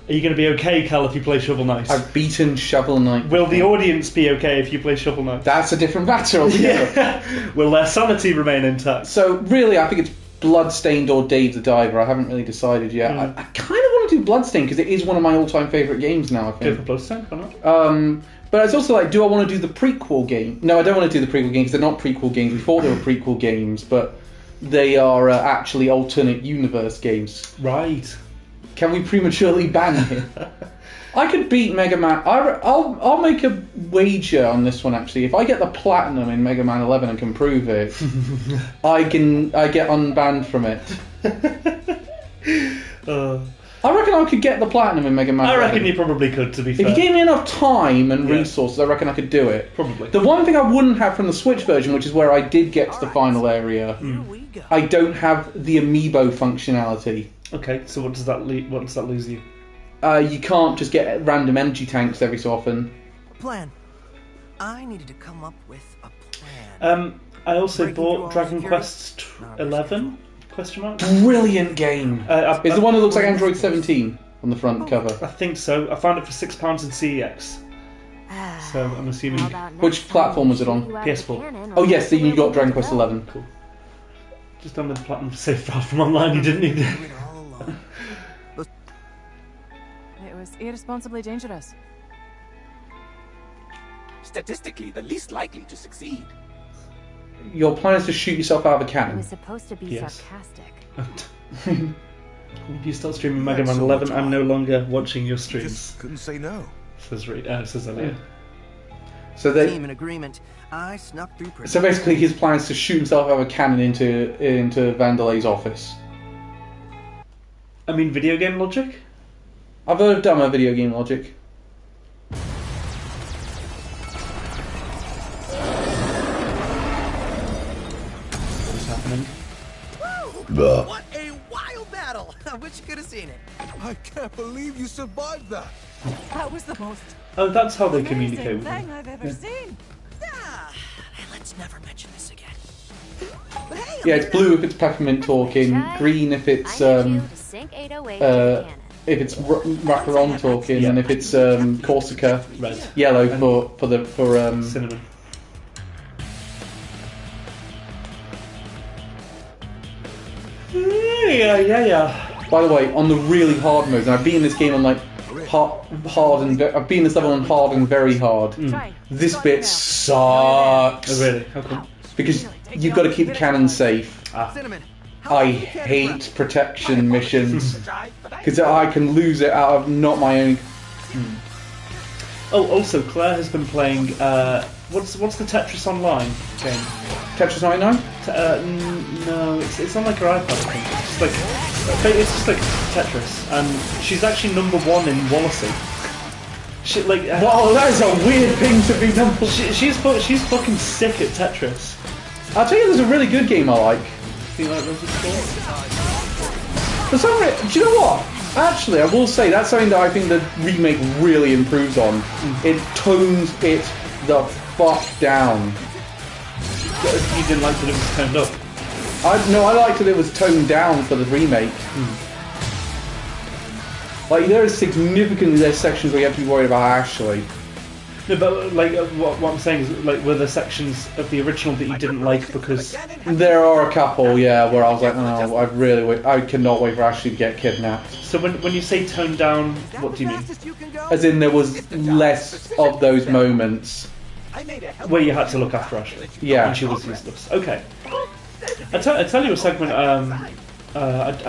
B: Are you going to be okay, Cal, if you play Shovel Knight?
A: I've beaten Shovel Knight.
B: Will the audience be okay if you play Shovel Knight?
A: That's a different matter altogether.
B: Will their sanity remain intact?
A: So, really, I think it's Bloodstained or Dave the Diver. I haven't really decided yet. I kind of want to do Bloodstained because it is one of my all-time favourite games now, I think.
B: Go for Bloodstained, why not?
A: But it's also like, do I want to do the prequel game? No, I don't want to do the prequel games. They're not prequel games. We thought they were prequel games, but they are actually alternate universe games.
B: Right.
A: Can we prematurely ban him? I could beat Mega Man. I'll make a wager on this one actually. If I get the platinum in Mega Man 11 and can prove it, I get unbanned from it. I reckon I could get the platinum in Mega Man 11.
B: I reckon you probably could, to be fair.
A: If you gave me enough time and resources, I reckon I could do it.
B: Probably.
A: The one thing I wouldn't have from the Switch version, which is where I did get to the final area, I don't have the amiibo functionality.
B: Okay, so what does that lose you?
A: You can't just get random energy tanks every so often.
H: Plan. I needed to come up with a plan.
B: I also bought Dragon Quest 11? Question mark?
A: Brilliant game. It's the one that looks like Android 17 on the front cover.
B: I think so. I found it for £6 in CEX. So I'm assuming.
A: Which platform was it on?
B: PS4.
A: Oh yes, then you got Dragon Quest 11.
B: Cool. Just done with the platinum safe file from online. You didn't need it.
G: It was irresponsibly dangerous.
J: Statistically, the least likely to succeed.
A: Your plan is to shoot yourself out of a cannon.
E: It was supposed to be sarcastic.
B: If you start streaming Mega Man 11, I'm no longer watching your streams.
F: Just couldn't say no.
B: Says Elliot.
A: So they
H: Team in agreement. I snuck through.
A: So basically, his plan is to shoot himself out of a cannon into Vandelay's office.
B: I mean, video game logic.
A: I've heard of dumber video game logic.
B: What's happening?
H: What a wild battle! I wish you could have seen it.
F: I can't believe you survived that.
G: That was the most
B: Oh, that's how they communicate with
G: thing
B: them.
G: I've ever seen.
H: Let's never mention this again.
A: Yeah, it's blue if it's peppermint talking, green if it's Wraparon talking, and if it's Corsica,
B: red,
A: yellow for
B: cinnamon. Yeah.
A: By the way, on the really hard modes, and I've been in this game on like hard and I've been in this level on hard and very hard. This bit sucks.
B: Oh really? How come?
A: Because you've got to keep the cannon safe. I hate protection missions because I can lose it out of not my own.
B: Oh, also Claire has been playing. What's the Tetris Online game?
A: Tetris 99?
B: No, it's on like her iPad. I think it's just like Tetris, and she's actually number 1 in Wallacey.
A: Wow, that is a weird thing to be number.
B: She's fucking sick at Tetris.
A: I'll tell you, there's a really good game I like.
B: Do you like Resident Evil?
A: For some reason, do you know what? Actually, I will say that's something that I think the remake really improves on. It tones it the fuck down.
B: You didn't like that it was toned up?
A: I liked that it was toned down for the remake. Like, there are significantly less sections where you have to be worried about Ashley.
B: No, but like what I'm saying is, like, were there sections of the original that you didn't like because
A: there are a couple, yeah, where I was like, no, I cannot wait for Ashley to get kidnapped.
B: So when you say toned down, what do you mean?
A: As in, there was less of those moments
B: where you had to look after Ashley.
A: Yeah,
B: when she was useless. Okay. I tell you a segment.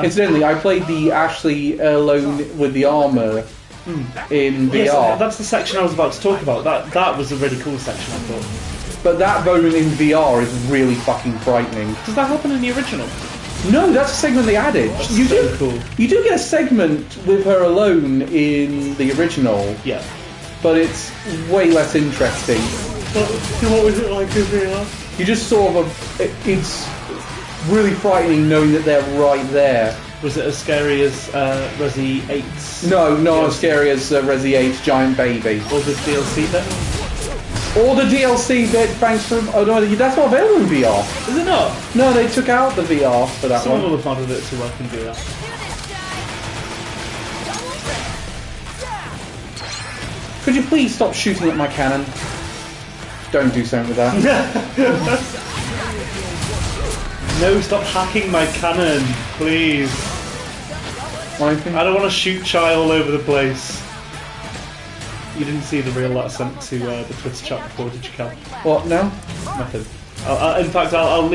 A: Incidentally, I played the Ashley alone with the armor. In VR.
B: Yes, that's the section I was about to talk about. That was a really cool section, I thought.
A: But that moment in VR is really fucking frightening.
B: Does that happen in the original?
A: No, that's a segment they added.
B: You do cool.
A: You do get a segment with her alone in the original.
B: Yeah.
A: But it's way less interesting.
B: What was it like in VR?
A: You just sort of it's really frightening knowing that they're right there.
B: Was it as scary as Resi 8's?
A: No, not as scary as Resi 8's Giant Baby.
B: Or the DLC bit?
A: Or the DLC bit, thanks for... Oh no, that's not available in VR.
B: Is it not?
A: No, they took out the VR for that
B: Someone
A: one.
B: will have modded it to work in VR.
A: Could you please stop shooting at my cannon? Don't do something with that.
B: No, stop hacking my cannon, please. I don't want to shoot Chai all over the place. You didn't see the reel that I sent to the Twitter chat before, did you, Cal?
A: What? No?
B: Nothing. In fact, I'll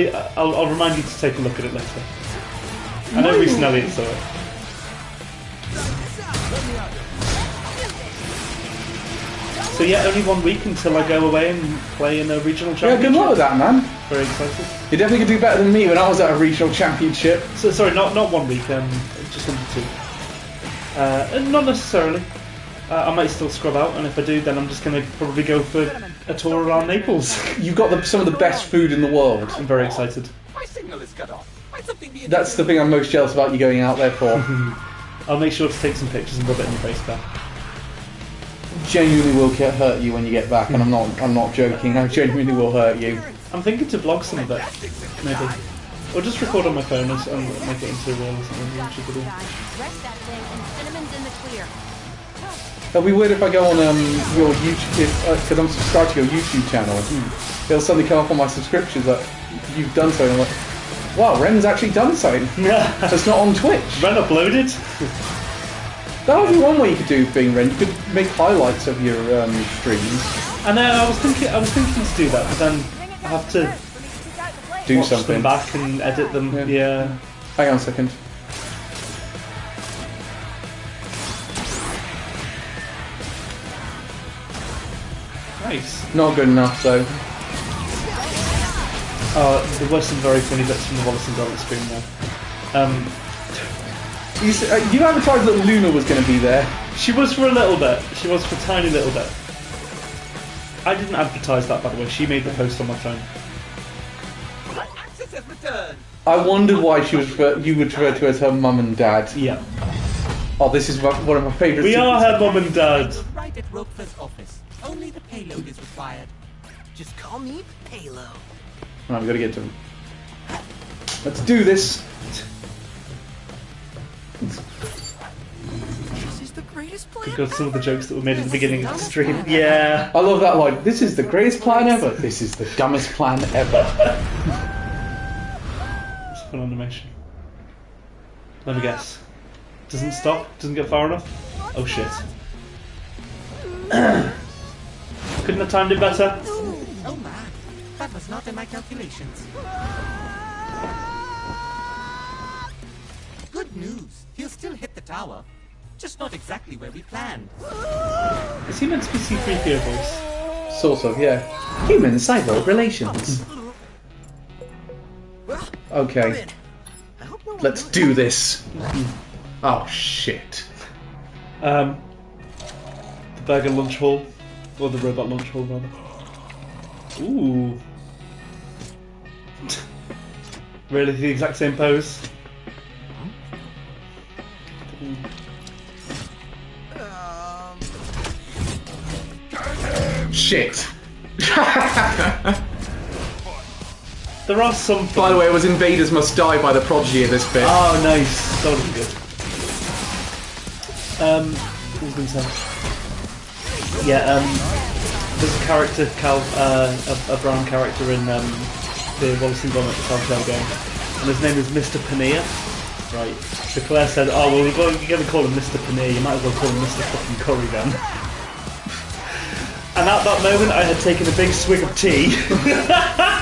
B: remind you to take a look at it later. I know Reese and Elliot saw it. So yeah, only 1 week until I go away and play in a regional championship.
A: Yeah, good luck with that, man.
B: Very excited.
A: You're definitely going to do better than me when I was at a regional championship.
B: So, sorry, not 1 week, just under 2. Not necessarily. I might still scrub out, and if I do, then I'm just going to probably go for a tour around Naples.
A: You've got some of the best food in the world.
B: I'm very excited.
D: My signal is cut off.
A: That's the thing I'm most jealous about you going out there for.
B: I'll make sure to take some pictures and rub it in your face back.
A: Genuinely will hurt you when you get back, and I'm not joking. I genuinely will hurt you.
B: I'm thinking to vlog some of it, maybe, or just record on my phone and make it into a reel or something.
A: It'll be weird if I go on your YouTube, because I'm subscribed to your YouTube channel. It'll suddenly come up on my subscriptions that you've done so, and I'm like, wow, Ren's actually done something. It's not on Twitch.
B: Ren uploaded.
A: That would be one way you could do being Ren. You could make highlights of your streams.
B: I know. I was thinking to do that, but then I have to
A: do something
B: them back and edit them. Yeah.
A: Hang on a second.
B: Nice.
A: Not good enough, though.
B: There were some very funny bits from the Wallace and Gromit stream, though.
A: You advertised that Luna was going to be there.
B: She was for a little bit. She was for a tiny little bit. I didn't advertise that, by the way. She made the post on my phone.
D: My access has returned.
A: I wondered why you would refer to her as her mum and dad.
B: Yeah.
A: Oh, this is one of my favourites.
B: We are her mum and dad.
D: Right at Rope's office. Only the payload is required.
H: Just call me Payload.
A: Right, we've got to get to him. Let's do this.
H: This is the greatest plan.
B: We've got some of the jokes that were made at the beginning of the stream. Yeah.
A: I love that line. This is the greatest plan ever. This is the dumbest plan ever.
B: It's a fun animation. Let me guess. Doesn't stop? Doesn't get far enough? Oh shit. Couldn't have timed it better.
D: Oh man, that was not in my calculations. Good news. He'll still hit the tower. Just not exactly where we planned.
B: Is he meant to be C-3PO voice?
A: Sort of, yeah. Human-cyborg relations. Okay. Let's do this. Oh, shit.
B: The burger lunch hall. Or the robot lunch hall, rather. Ooh. Really, the exact same pose?
A: Shit.
B: There are some...
A: By the way, it was Invaders Must Die by the Prodigy in this bit.
B: Oh, nice. That would be good. What was I going to say? Yeah, there's a character, Cal, a brown character in the Wallace and Gromit Telltale game, and his name is Mr. Paneer. Right. So Claire said, oh, well, you're going to call him Mr. Paneer, you might as well call him Mr. fucking Curry then. And at that moment, I had taken a big swig of tea.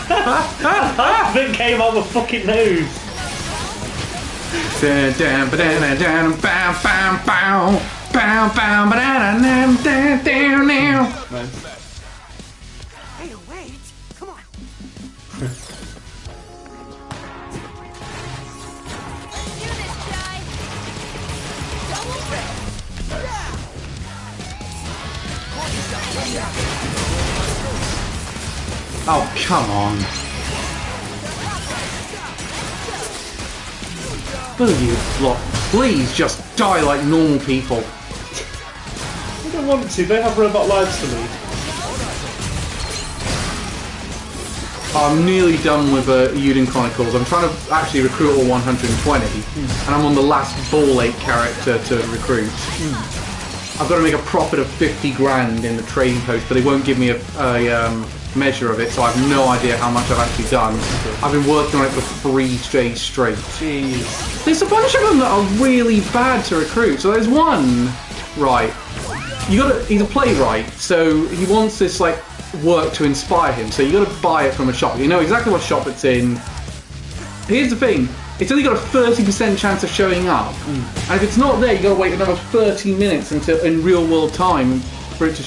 B: Half of it came out my fucking nose. Nice.
H: Hey, wait! Come on!
A: Oh, come on. Will you lot please just die like normal people?
B: I don't want to, they have robot lives to lead.
A: I'm nearly done with Uden Chronicles. I'm trying to actually recruit all 120, and I'm on the last Ball 8 character to recruit. I've got to make a profit of 50 grand in the trading post, but they won't give me a measure of it, so I have no idea how much I've actually done. I've been working on it for 3 days straight.
B: Jeez.
A: There's a bunch of them that are really bad to recruit. So there's one, right? He's a playwright, so he wants this like work to inspire him. So you got to buy it from a shop. You know exactly what shop it's in. Here's the thing: it's only got a 30% chance of showing up, and if it's not there, you got to wait another 30 minutes until in real world time for it to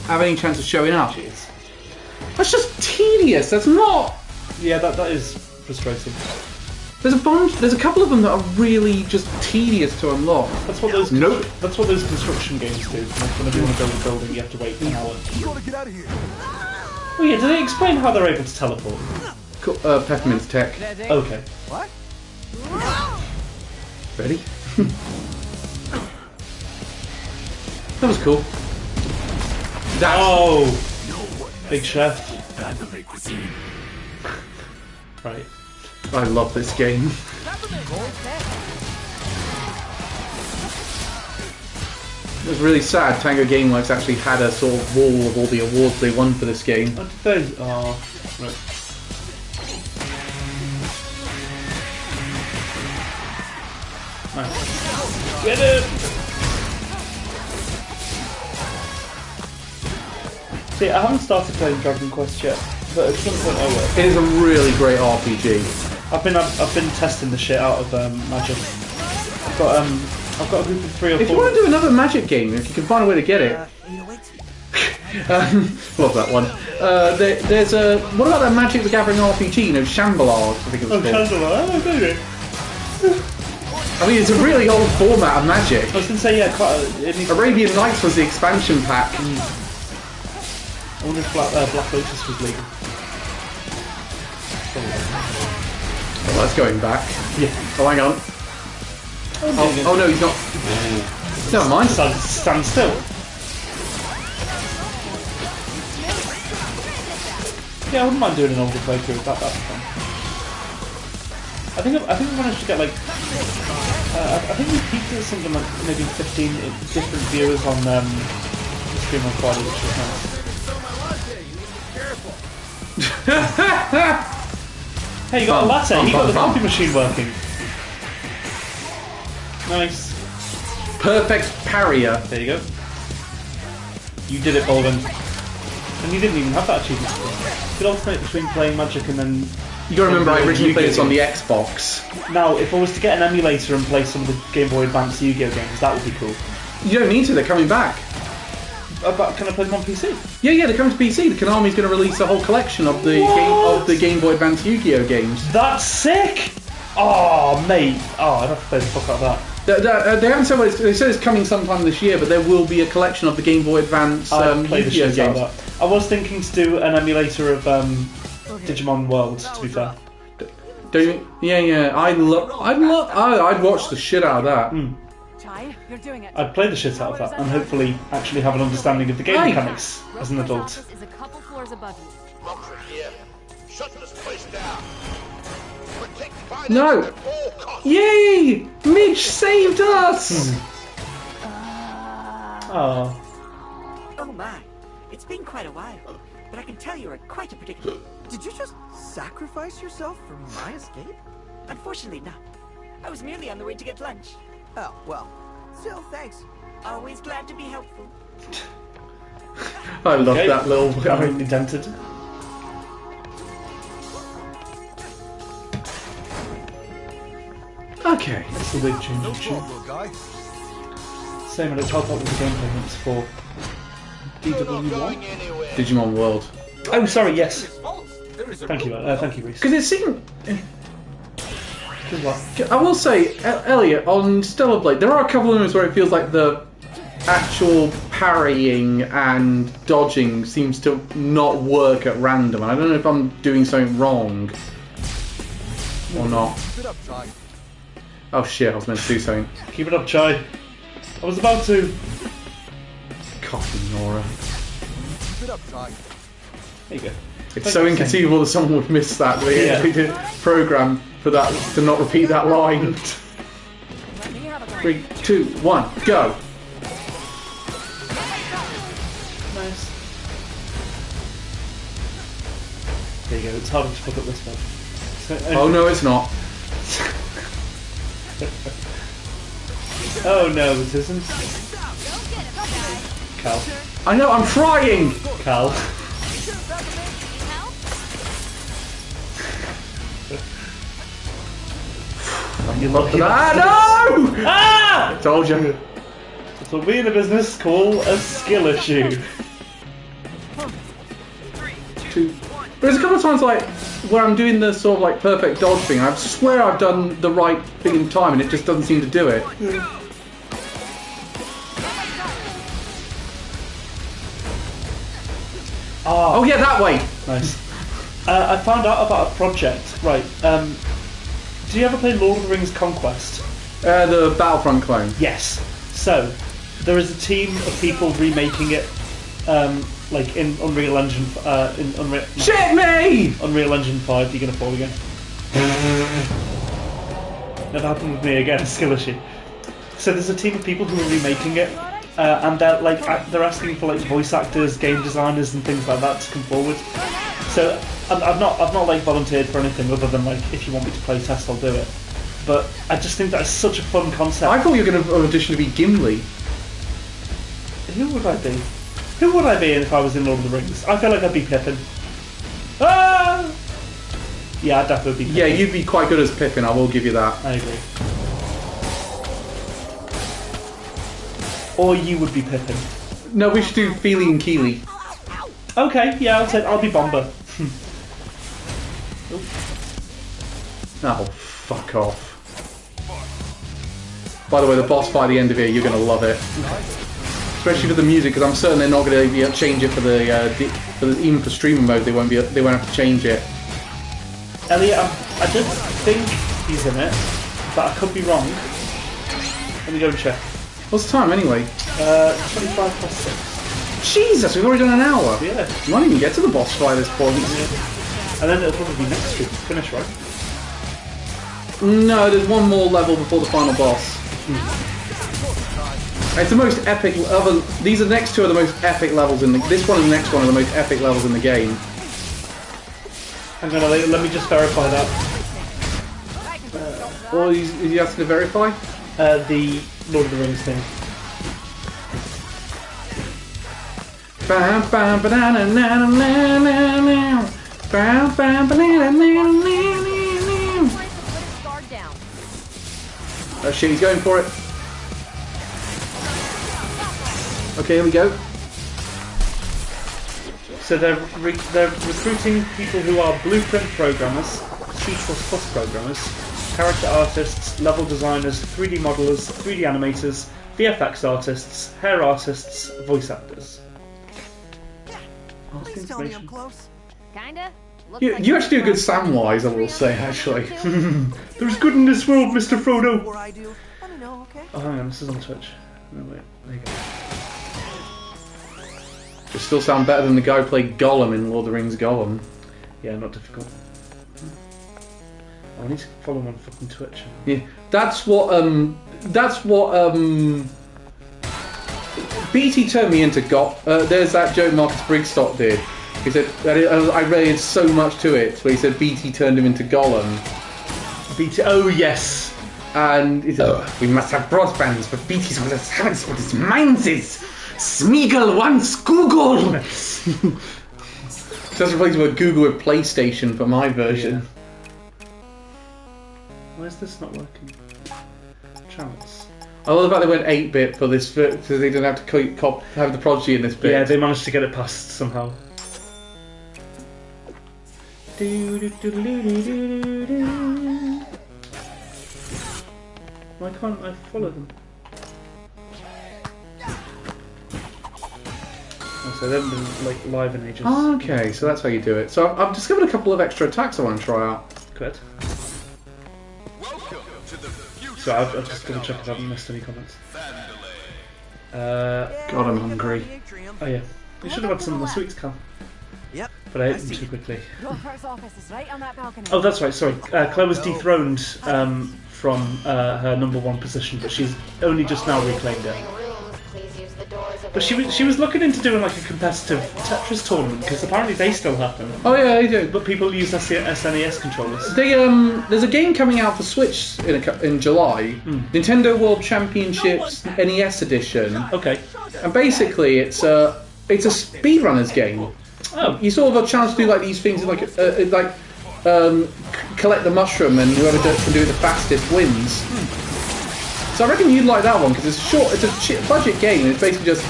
A: have any chance of showing up.
B: Jeez.
A: That's just tedious. That's not.
B: Yeah, that is frustrating.
A: There's a couple of them that are really just tedious to unlock.
B: That's what those. That's what those construction games do. Whenever you want to build a building, you have to wait an hour.
F: You gotta get out of here.
B: Oh yeah, do they explain how they're able to teleport?
A: Peppermint's tech.
B: Okay.
H: What?
A: Ready? That was cool.
B: Oh, big chef. Right.
A: I love this game. It was really sad. Tango Gameworks actually had a sort of wall of all the awards they won for this game.
B: What did they? Oh, right. Nice. Get it! See, I haven't started playing Dragon Quest yet, but at some point I will.
A: It is a really great RPG.
B: I've been testing the shit out of Magic. I've got a group of 3 or 4.
A: If you want to do another Magic game, if you can find a way to get it. Love that one. There's a. What about that Magic the Gathering RPG? You know, Shambhala, I think it was called.
B: Shambhala. Oh, okay.
A: I mean, it's a really old format of Magic.
B: I was going to say, yeah,
A: Arabian Nights was the expansion pack.
B: I wonder if Black Lotus was legal.
A: Oh, that's going back.
B: Yeah.
A: Oh, hang on. Oh no, he's not. Never mind.
B: Stand still. Yeah, I wouldn't mind doing an older playthrough of that. That'd be fun. I think I managed to get like. I think we peaked at something like maybe 15 different viewers on the stream on Friday, which was nice. Hey, you got a latte. You got the coffee machine working. Nice.
A: Perfect Parier.
B: There you go. You did it, Bolden. And you didn't even have that achievement. You could alternate between playing Magic and then...
A: You gotta remember, I originally played this on the Xbox.
B: Now, if I was to get an emulator and play some of the Game Boy Advance Yu-Gi-Oh games, that would be cool.
A: You don't need to, they're coming back.
B: But can I play them on PC?
A: Yeah, they're coming to PC. The Konami's going to release a whole collection of the Game Boy Advance Yu-Gi-Oh games.
B: That's sick! Oh, mate. Oh, I'd have to play the fuck out of that.
A: They haven't said what they said it's coming sometime this year, but there will be a collection of the Game Boy Advance Yu-Gi-Oh games.
B: I was thinking to do an emulator of Digimon World, to be fair.
A: Yeah. I'd watch the shit out of that.
G: Chai, you're doing it.
B: I'd play the shit out of that and hopefully actually have an understanding of the game mechanics as an adult.
E: Is a couple floors above you.
J: Shut this place down.
A: No! Yay! Midge saved us!
B: Oh
K: my, it's been quite a while, but I can tell you are quite a predicament.
H: Did you just sacrifice yourself for my escape?
K: Unfortunately not. I was merely on the way to get lunch.
H: Oh, well, still thanks.
K: Always glad to be helpful.
A: I love that little guy.
B: Indented.
A: Okay.
B: That's the big change.
F: No problem, guy.
B: Same, and it's helped out with the game payments for DW1?
A: Digimon World.
B: Oh, sorry, yes. Thank you, Reese.
A: Because it seemed... I will say, Elliot, on Stellar Blade, there are a couple of moments where it feels like the actual parrying and dodging seems to not work at random. I don't know if I'm doing something wrong or not.
F: Keep it up, Chai.
A: Oh shit, I was meant to do something.
B: Keep it up, Chai. I was about to.
A: Copy Nora.
F: Keep it up, Chai.
B: There you go.
A: It's so inconceivable that someone would miss that. They program for that to not repeat that line. 3, 2, 1, go!
B: Nice. There you go. It's harder to pick up this one.
A: Oh no, it's not.
B: Oh no, it isn't. Cal.
A: I know, I'm trying!
B: Cal.
A: You look at that. No!
B: Ah!
A: Told you.
B: This will be in a business called a skill issue.
A: There's a couple of times like where I'm doing the sort of like perfect dodge thing. I swear I've done the right thing in time, and it just doesn't seem to do it. Oh yeah, that way.
B: Nice. I found out about a project. Right. Do you ever play Lord of the Rings Conquest?
A: The Battlefront clone.
B: Yes. So there is a team of people remaking it, like in Unreal Engine.
A: Shit me!
B: Unreal Engine 5. You're gonna fall again. Never happened with me again. Skill issue. So there's a team of people who are remaking it, and they're asking for like voice actors, game designers, and things like that to come forward. So I've not like volunteered for anything other than like if you want me to play test, I'll do it. But I just think that's such a fun concept.
A: I thought you were going to audition to be Gimli.
B: Who would I be? Who would I be if I was in Lord of the Rings? I feel like I'd be Pippin. Ah! Yeah, I'd definitely be Pippin.
A: Yeah, you'd be quite good as Pippin, I will give you that.
B: I agree. Or you would be Pippin.
A: No, we should do Feely and Keely.
B: Okay, yeah, I'll be Bomber.
A: Oh, fuck off. By the way, the boss fight at the end of it, you're going to love it. Especially for the music, because I'm certain they're not going to be able to change it for the even for streaming mode. They won't have to change it.
B: Elliot, I don't think he's in it, but I could be wrong. Let me go and check.
A: What's the time anyway?
B: 25:06.
A: Jesus, we've already done an hour.
B: Yeah.
A: We might even get to the boss fight at this point.
B: Yeah. And then it'll probably be next stream to finish, right?
A: No, there's one more level before the final boss. It's the most epic. These are the next two are the most epic levels in the. This one and the next one are the most epic levels in the game.
B: I'm gonna let me just verify that.
A: What is he asking to verify?
B: The Lord of the Rings thing.
A: Oh shit, he's going for it. Okay, here we go.
B: So they're recruiting people who are blueprint programmers, C++ programmers, character artists, level designers, 3D modelers, 3D animators, VFX artists, hair artists, voice actors.
H: Please tell me I'm close.
E: Kinda.
A: You actually do a good Samwise, I will say, actually.
B: There's good in this world, Mr. Frodo!
H: Before I do, let me know, okay?
B: Oh, hang on, this is on Twitch. No, wait, there you go.
A: It still sound better than the guy who played Gollum in Lord of the Rings Gollum.
B: Yeah, not difficult. I need to follow him on fucking Twitch.
A: Yeah, that's what BT turned me into there's that joke Marcus Brigstock did. He said I related so much to it, where he said BT turned him into Gollum.
B: BT, oh yes.
A: And he said, we must have broadbands, but BT's what his mind is. Smeagol wants Google. Just replacing with Google with PlayStation for my version.
B: Yeah. Why is this not working? Channels.
A: I love the fact they went 8-bit for this, so they didn't have to have the Prodigy in this bit.
B: Yeah, they managed to get it past somehow. Why can't I follow them? so they haven't been like live in ages.
A: Oh, okay, so that's how you do it. So I've discovered a couple of extra attacks I want to try out.
B: Good. So I've just double checked if I haven't missed any comments.
A: God, I'm hungry.
B: Oh yeah, you should have had some of the sweets, Cal.
H: Yep.
B: But I ate them too quickly.
G: Rothgar's office is right on that balcony.
B: Oh, that's right. Sorry, Claire was dethroned from her #1 position, but she's only just now reclaimed it. But she was looking into doing like a competitive Tetris tournament because apparently they still happen.
A: Oh yeah, they do.
B: But people use SNES controllers.
A: They there's a game coming out for Switch in July. Nintendo World Championships NES edition.
B: Okay.
A: And basically, it's a speedrunners game.
B: Oh.
A: You sort of have a chance to do like these things like collect the mushroom, and whoever can do it the fastest wins. So I reckon you'd like that one because it's short. It's a budget game. And it's basically just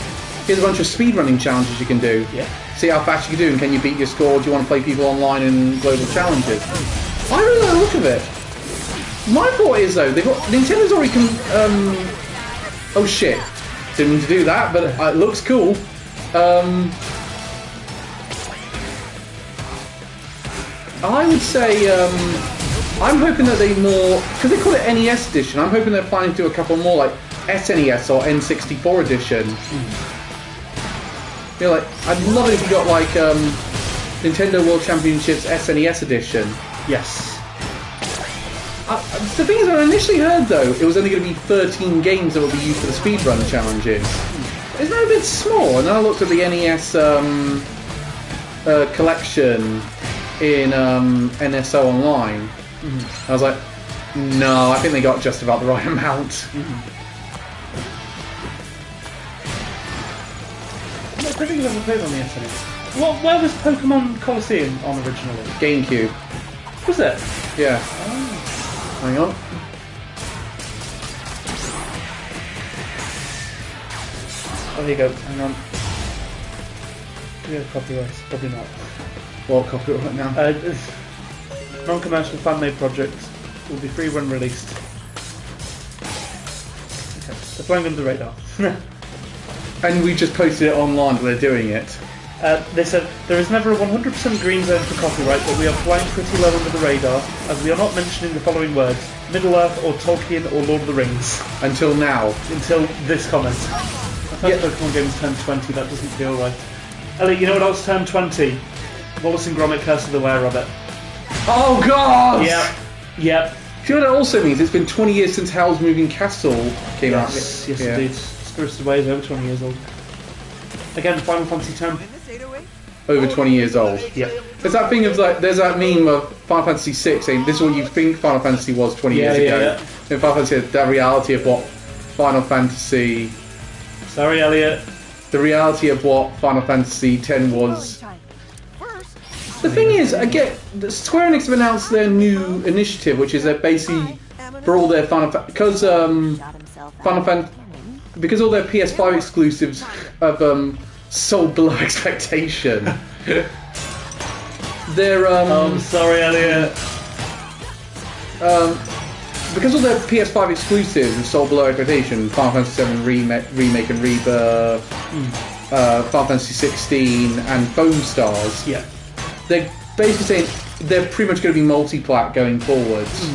A: here's a bunch of speedrunning challenges you can do.
B: Yeah.
A: See how fast you can do, and can you beat your score? Do you want to play people online in global challenges? I really like the look of it. My thought is though, Nintendo's already oh shit! Didn't mean to do that, but it looks cool. I would say I'm hoping that they because they call it NES edition. I'm hoping they're planning to do a couple more like SNES or N64 edition. You know, like I'd love it if you got like Nintendo World Championships SNES edition.
B: Yes.
A: The thing is, when I initially heard though, it was only going to be 13 games that would be used for the speedrun challenges. Isn't that a bit small? And then I looked at the NES collection in NSO Online. I was like, no, I think they got just about the right amount.
B: I don't think I've ever played on the SNES. Where was Pokemon Colosseum on originally?
A: GameCube.
B: Was it?
A: Yeah.
B: Oh.
A: Hang on.
B: Oh, there you go. Hang on. Do we have copyright? Probably not.
A: What copyright now?
B: Non-commercial fan-made projects will be free when released. Okay. They're flying under the radar.
A: And we just posted it online that they're doing it.
B: They said, there is never a 100% green zone for copyright, but we are flying pretty low under the radar, as we are not mentioning the following words: Middle-earth or Tolkien or Lord of the Rings.
A: Until now.
B: Until this comment. My first Pokemon game was turned 20, that doesn't feel right. Elliot, you know what else turned 20? Wallace and Gromit: Curse of the Were-Rabbit.
A: Oh god!
B: Yep. Yep.
A: Do you know what that also means? It's been 20 years since Howl's Moving Castle came out.
B: Yes, indeed. Spirited Away is over 20 years old. Again, Final Fantasy X.
A: Over 20 years old.
B: Yep.
A: There's that thing of like, there's that meme of Final Fantasy VI saying this is what you think Final Fantasy was 20 years ago.
B: Yeah.
A: And Final Fantasy, the reality of what Final Fantasy.
B: Sorry, Elliot.
A: The reality of what Final Fantasy X was. The thing is, again, Square Enix have announced their new initiative, which is that basically for all their because because all their PS5 exclusives have sold below expectation. They're
B: I'm sorry, Elliot.
A: Because all their PS5 exclusives have sold below expectation. Final Fantasy VII remake and Rebirth, Final Fantasy 16, and Foam Stars.
B: Yeah.
A: They're basically saying they're pretty much going to be multi-plat going forwards.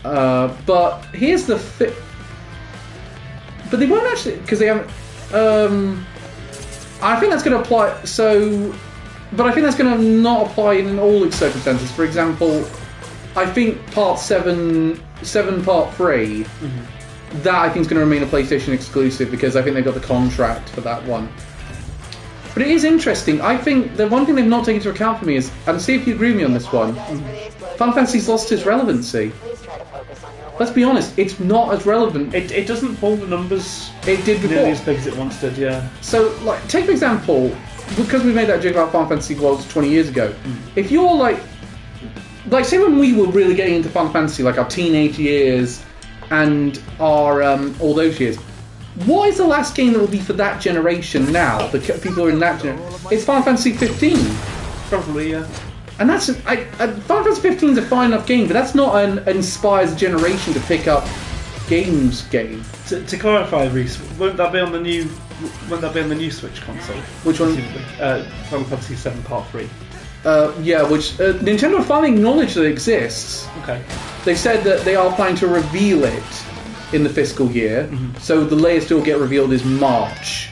A: But here's the but they won't actually, because they haven't. I think that's going to apply. But I think that's going to not apply in all circumstances. For example, I think Part 7 Part 3, that I think is going to remain a PlayStation exclusive because I think they've got the contract for that one. But it is interesting. I think the one thing they've not taken into account for me is, and see if you agree with me on this one, Final Fantasy's lost its relevancy. Let's be honest, it's not as relevant.
B: It doesn't pull the numbers
A: it did before.
B: Nearly as big as it once did, yeah.
A: So, like, take for example, because we made that joke about Final Fantasy was 20 years ago, if you're like say when we were really getting into Final Fantasy, like our teenage years and our all those years, what is the last game that will be for that generation now? The people who are in that generation, it's Final Fantasy 15.
B: Probably, yeah.
A: And that's Final Fantasy 15 is a fine enough game, but that's not an inspires a generation to pick up game.
B: To clarify, Reese, won't that be on the new Won't that be on the new Switch console?
A: Which one?
B: Final Fantasy VII Part 3.
A: Yeah, which Nintendo finally acknowledged that it exists.
B: Okay.
A: They said that they are planning to reveal it in the fiscal year, so the latest it will get revealed is March.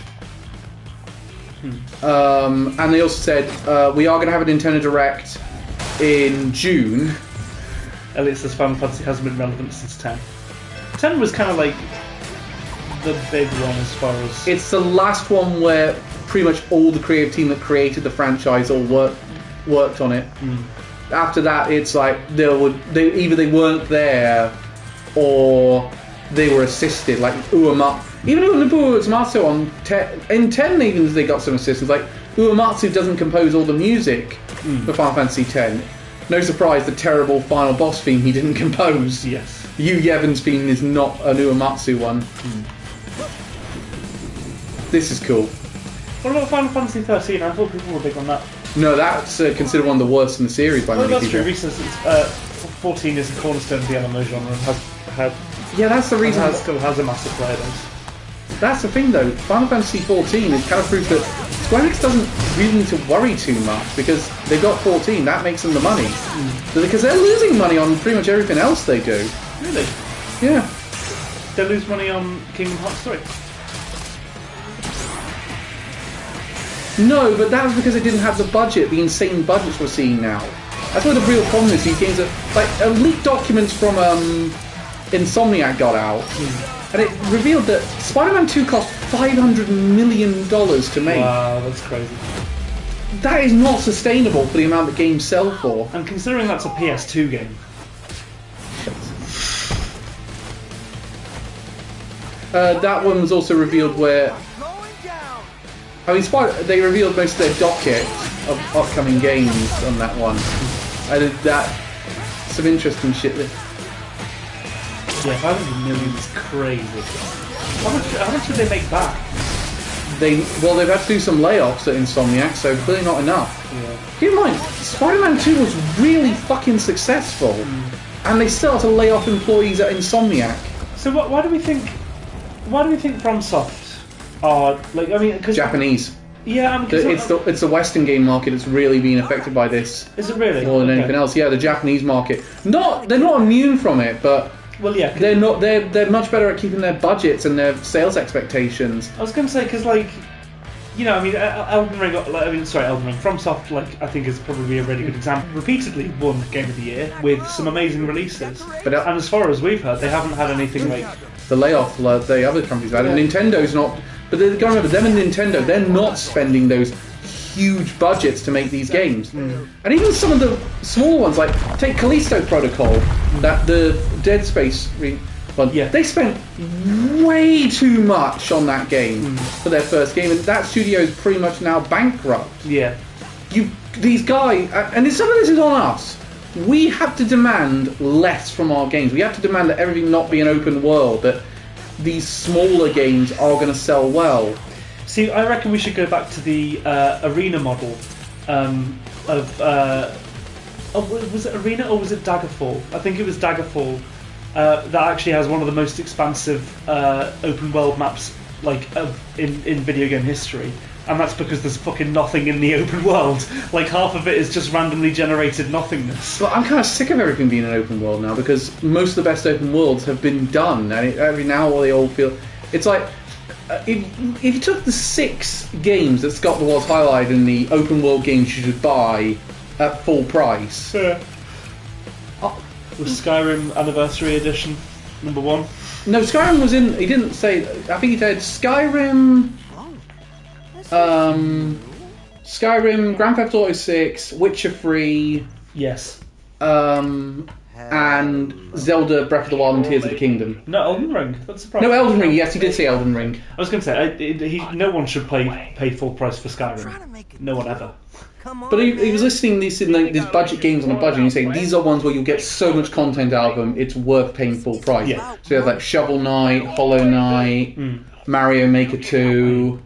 A: And they also said we are going to have a Nintendo Direct in June.
B: Elliot says Final Fantasy hasn't been relevant since 10. 10 was kind of like the big one as far as...
A: It's the last one where pretty much all the creative team that created the franchise all worked on it. After that, it's like either they weren't there or they were assisted. Like even Nobuo Uematsu on in 10, even they got some assistance. Like Uematsu doesn't compose all the music for Final Fantasy X. No surprise, the terrible final boss theme he didn't compose.
B: Yes.
A: Yu Yevon's theme is not an Uematsu one. This is cool.
B: What about Final Fantasy 13? I thought people were big on that.
A: No, that's considered one of the worst in the series by many
B: that's
A: people.
B: True. Reasons, 14 is the cornerstone of the MMO genre and has had.
A: Yeah, that's the reason.
B: Still has a massive player base.
A: That's the thing, though. Final Fantasy 14 is kind of proof that Square Enix doesn't really need to worry too much because they've got 14. That makes them the money. Because they're losing money on pretty much everything else they do.
B: Really?
A: Yeah.
B: They lose money on Kingdom Hearts 3.
A: No, but that was because they didn't have the budget, the insane budgets we're seeing now. That's where the real problem is. These games are like leaked documents from Insomniac got out, and it revealed that Spider-Man 2 cost $500 million to make.
B: Wow, that's crazy.
A: That is not sustainable for the amount that games sell for.
B: And considering that's a PS2 game.
A: That one was also revealed where... I mean, they revealed most of their docket of upcoming games on that one. I did that. Some interesting shit there.
B: Yeah, 500 million is crazy. How much did they make back?
A: They've had to do some layoffs at Insomniac, so clearly not enough.
B: Yeah.
A: Keep in mind, Spider-Man 2 was really fucking successful, and they still had to lay off employees at Insomniac.
B: So why do we think FromSoft are like? I mean, cause
A: Japanese.
B: Yeah, I mean,
A: it's the Western game market that's really been affected by this.
B: Is it really?
A: More than anything else? Yeah, the Japanese market. They're not immune from it, but.
B: Well, yeah,
A: they're not. They're much better at keeping their budgets and their sales expectations.
B: I was going to say because, like, you know, I mean, Elden Ring. Elden Ring. FromSoft, like, I think is probably a really good example. Repeatedly won Game of the Year with some amazing releases. And as far as we've heard, they haven't had anything like
A: the layoff the other companies had. And Nintendo's not. But they've got to remember, them and Nintendo, they're not spending those huge budgets to make these games. And even some of the small ones, like take Callisto Protocol, that the Dead Space one, they spent way too much on that game for their first game, and that studio is pretty much now bankrupt.
B: Yeah.
A: These guys, and some of this is on us. We have to demand less from our games. We have to demand that everything not be an open world, that these smaller games are going to sell well.
B: See, I reckon we should go back to the Arena model was it Arena or was it Daggerfall? I think it was Daggerfall that actually has one of the most expansive open world maps like in video game history. And that's because there's fucking nothing in the open world. Like, half of it is just randomly generated nothingness.
A: Well, I'm kind of sick of everything being an open world now, because most of the best open worlds have been done, and every now they all feel... It's like, if you took the 6 games that Scott was highlighted in the open world games you should buy at full price...
B: Yeah. Was Skyrim Anniversary Edition #1?
A: No, Skyrim was in... He didn't say... I think he said Skyrim... Skyrim, Grand Theft Auto 6, Witcher 3,
B: yes,
A: and Zelda Breath of the Wild and Tears of the Kingdom.
B: No, Elden Ring. That's surprising.
A: No, Elden Ring. Yes, he did say Elden Ring.
B: I was going to say, no one should pay full price for Skyrim. No one ever.
A: But he was listing these budget games on a budget, and he's saying these are ones where you'll get so much content out of them, it's worth paying full price.
B: Yeah.
A: So you have like Shovel Knight, Hollow Knight, Mario Maker 2.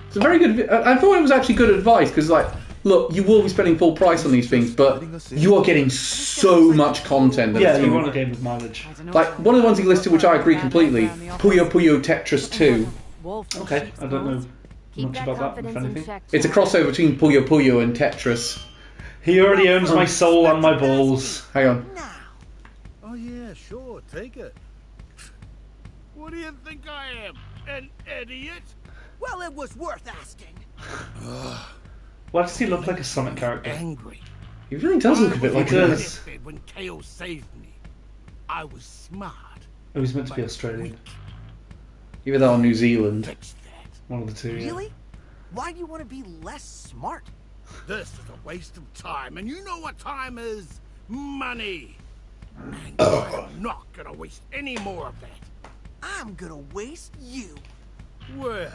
A: It's a very good... I thought it was actually good advice, because like look, you will be spending full price on these things, but you are getting so much content.
B: Yeah, you want a game with mileage.
A: Like, one of the ones he listed, which I agree completely, Puyo Puyo Tetris 2.
B: Okay, I don't know much about that, if anything.
A: It's a crossover between Puyo Puyo and Tetris.
B: He already owns my soul and my balls.
A: Hang on.
J: Oh yeah, sure, take it. What do you think I am? An idiot?
H: Well, it was worth asking.
B: Why does he look like a Sonic character?
J: Angry.
A: He really does look a bit like
B: this.
J: When Chaos saved me, I was smart.
B: Oh, he's meant to be Australian.
A: Either that or New Zealand.
B: One of the two, yeah.
H: Really? Why do you want to be less smart?
J: This is a waste of time, and you know what time is? Money. And I'm not gonna waste any more of that.
H: I'm gonna waste you.
J: Well,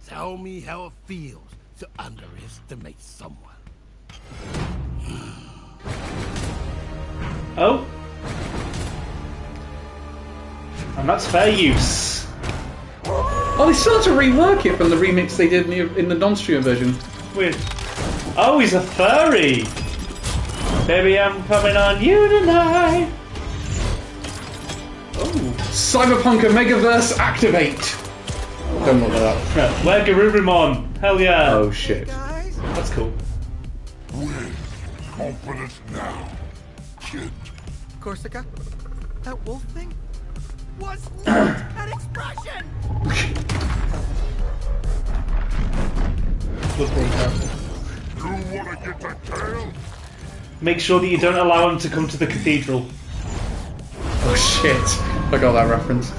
J: tell me how it feels to underestimate someone.
B: Oh. And that's fair use.
A: Oh, they still have to rework it from the remix they did in the non-streamer version.
B: Weird. Oh, he's a furry! Baby, I'm coming on you tonight! Oh.
A: Cyberpunk Omegaverse activate! Don't look that up.
B: Where Garurumon? Hell yeah!
A: Oh shit.
B: That's cool.
F: With confidence now, kid.
H: Korsica? That wolf thing? Was not an expression!
B: Look really careful.
F: You wanna get that tail?
B: Make sure that you don't allow him to come to the cathedral.
A: Oh shit. I got that reference.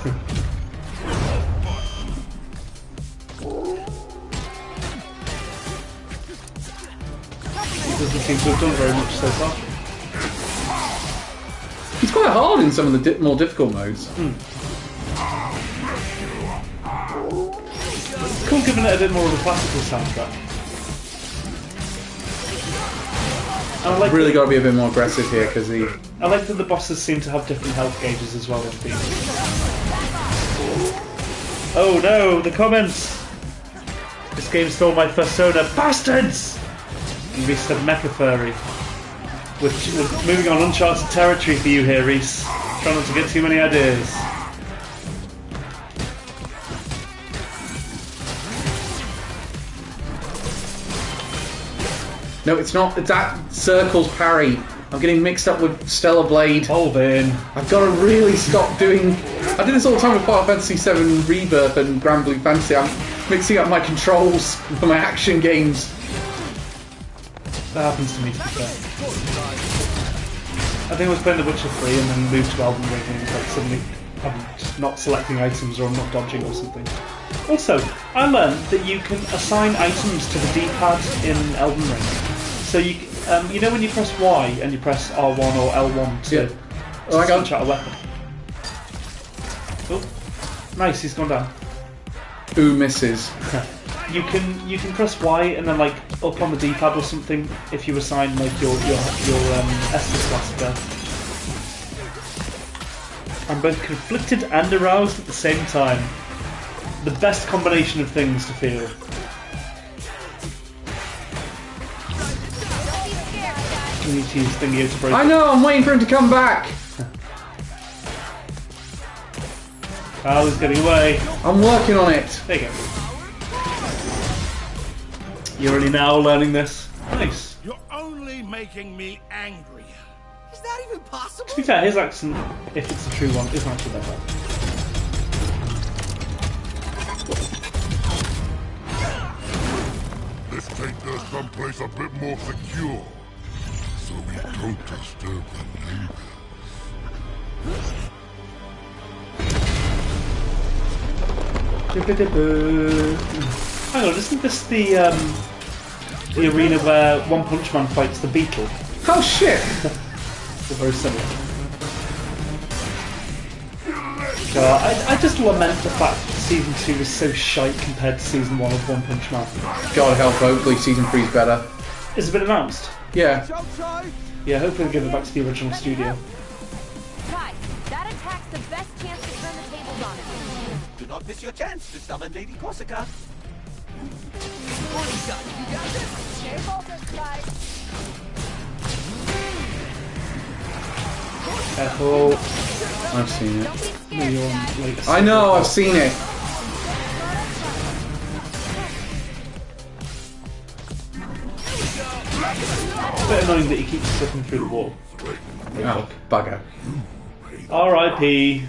B: He doesn't seem to have done very much so far.
A: It's quite hard in some of the more difficult modes.
B: It's cool giving it a bit more of a classical soundtrack.
A: I like really got to be a bit more aggressive here because
B: I like that the bosses seem to have different health gauges as well in these. Oh no, the comments! This game stole my persona, bastards! And Reese said Mecha Furry. We're moving on uncharted territory for you here, Reese. Try not to get too many ideas.
A: No, it's not. It's that Circle's parry. I'm getting mixed up with Stellar Blade.
B: Hold in.
A: I've got to really stop doing... I do this all the time with Final Fantasy VII Rebirth and Grand Blue Fantasy. I'm mixing up my controls for my action games.
B: That happens to me, to be fair. I think I was playing The Witcher 3 and then moved to Elden Ring and like suddenly I'm just not selecting items or I'm not dodging or something. Also, I learned that you can assign items to the D-pad in Elden Ring. So you know when you press Y and you press R1 or L1 to switch out a weapon? Oh, nice, he's gone down.
A: Ooh, misses.
B: You can press Y and then like up on the D-pad or something if you assign like your Estus class there. I'm both conflicted and aroused at the same time. The best combination of things to feel. You need to use Thingio to break.
A: I know, I'm waiting for him to come back.
B: Carl is getting away.
A: I'm working on it.
B: There you go. You're only now learning this. Nice.
J: You're only making me angry.
H: Is that even possible?
B: To be fair, his accent, if it's a true one, isn't actually that bad.
F: Let's take this someplace a bit more secure, so we don't disturb the neighbors.
B: Hang on, isn't this the arena where One Punch Man fights the Beetle?
A: Oh shit!
B: They're very similar. I just lament the fact that Season 2 is so shite compared to Season 1 of One Punch Man.
A: God help, hopefully Season 3's better.
B: Has it been announced?
A: Yeah.
B: Yeah, hopefully they'll give it back to the original studio.
E: Guys, that attack's the best chance to turn the tables on him.
K: Do not miss your chance to summon Lady Korsica.
B: Careful.
A: I've seen it.
B: I
A: know, I've seen it.
B: It's a bit annoying that he keeps slipping through the wall.
A: Oh, bugger.
B: R.I.P.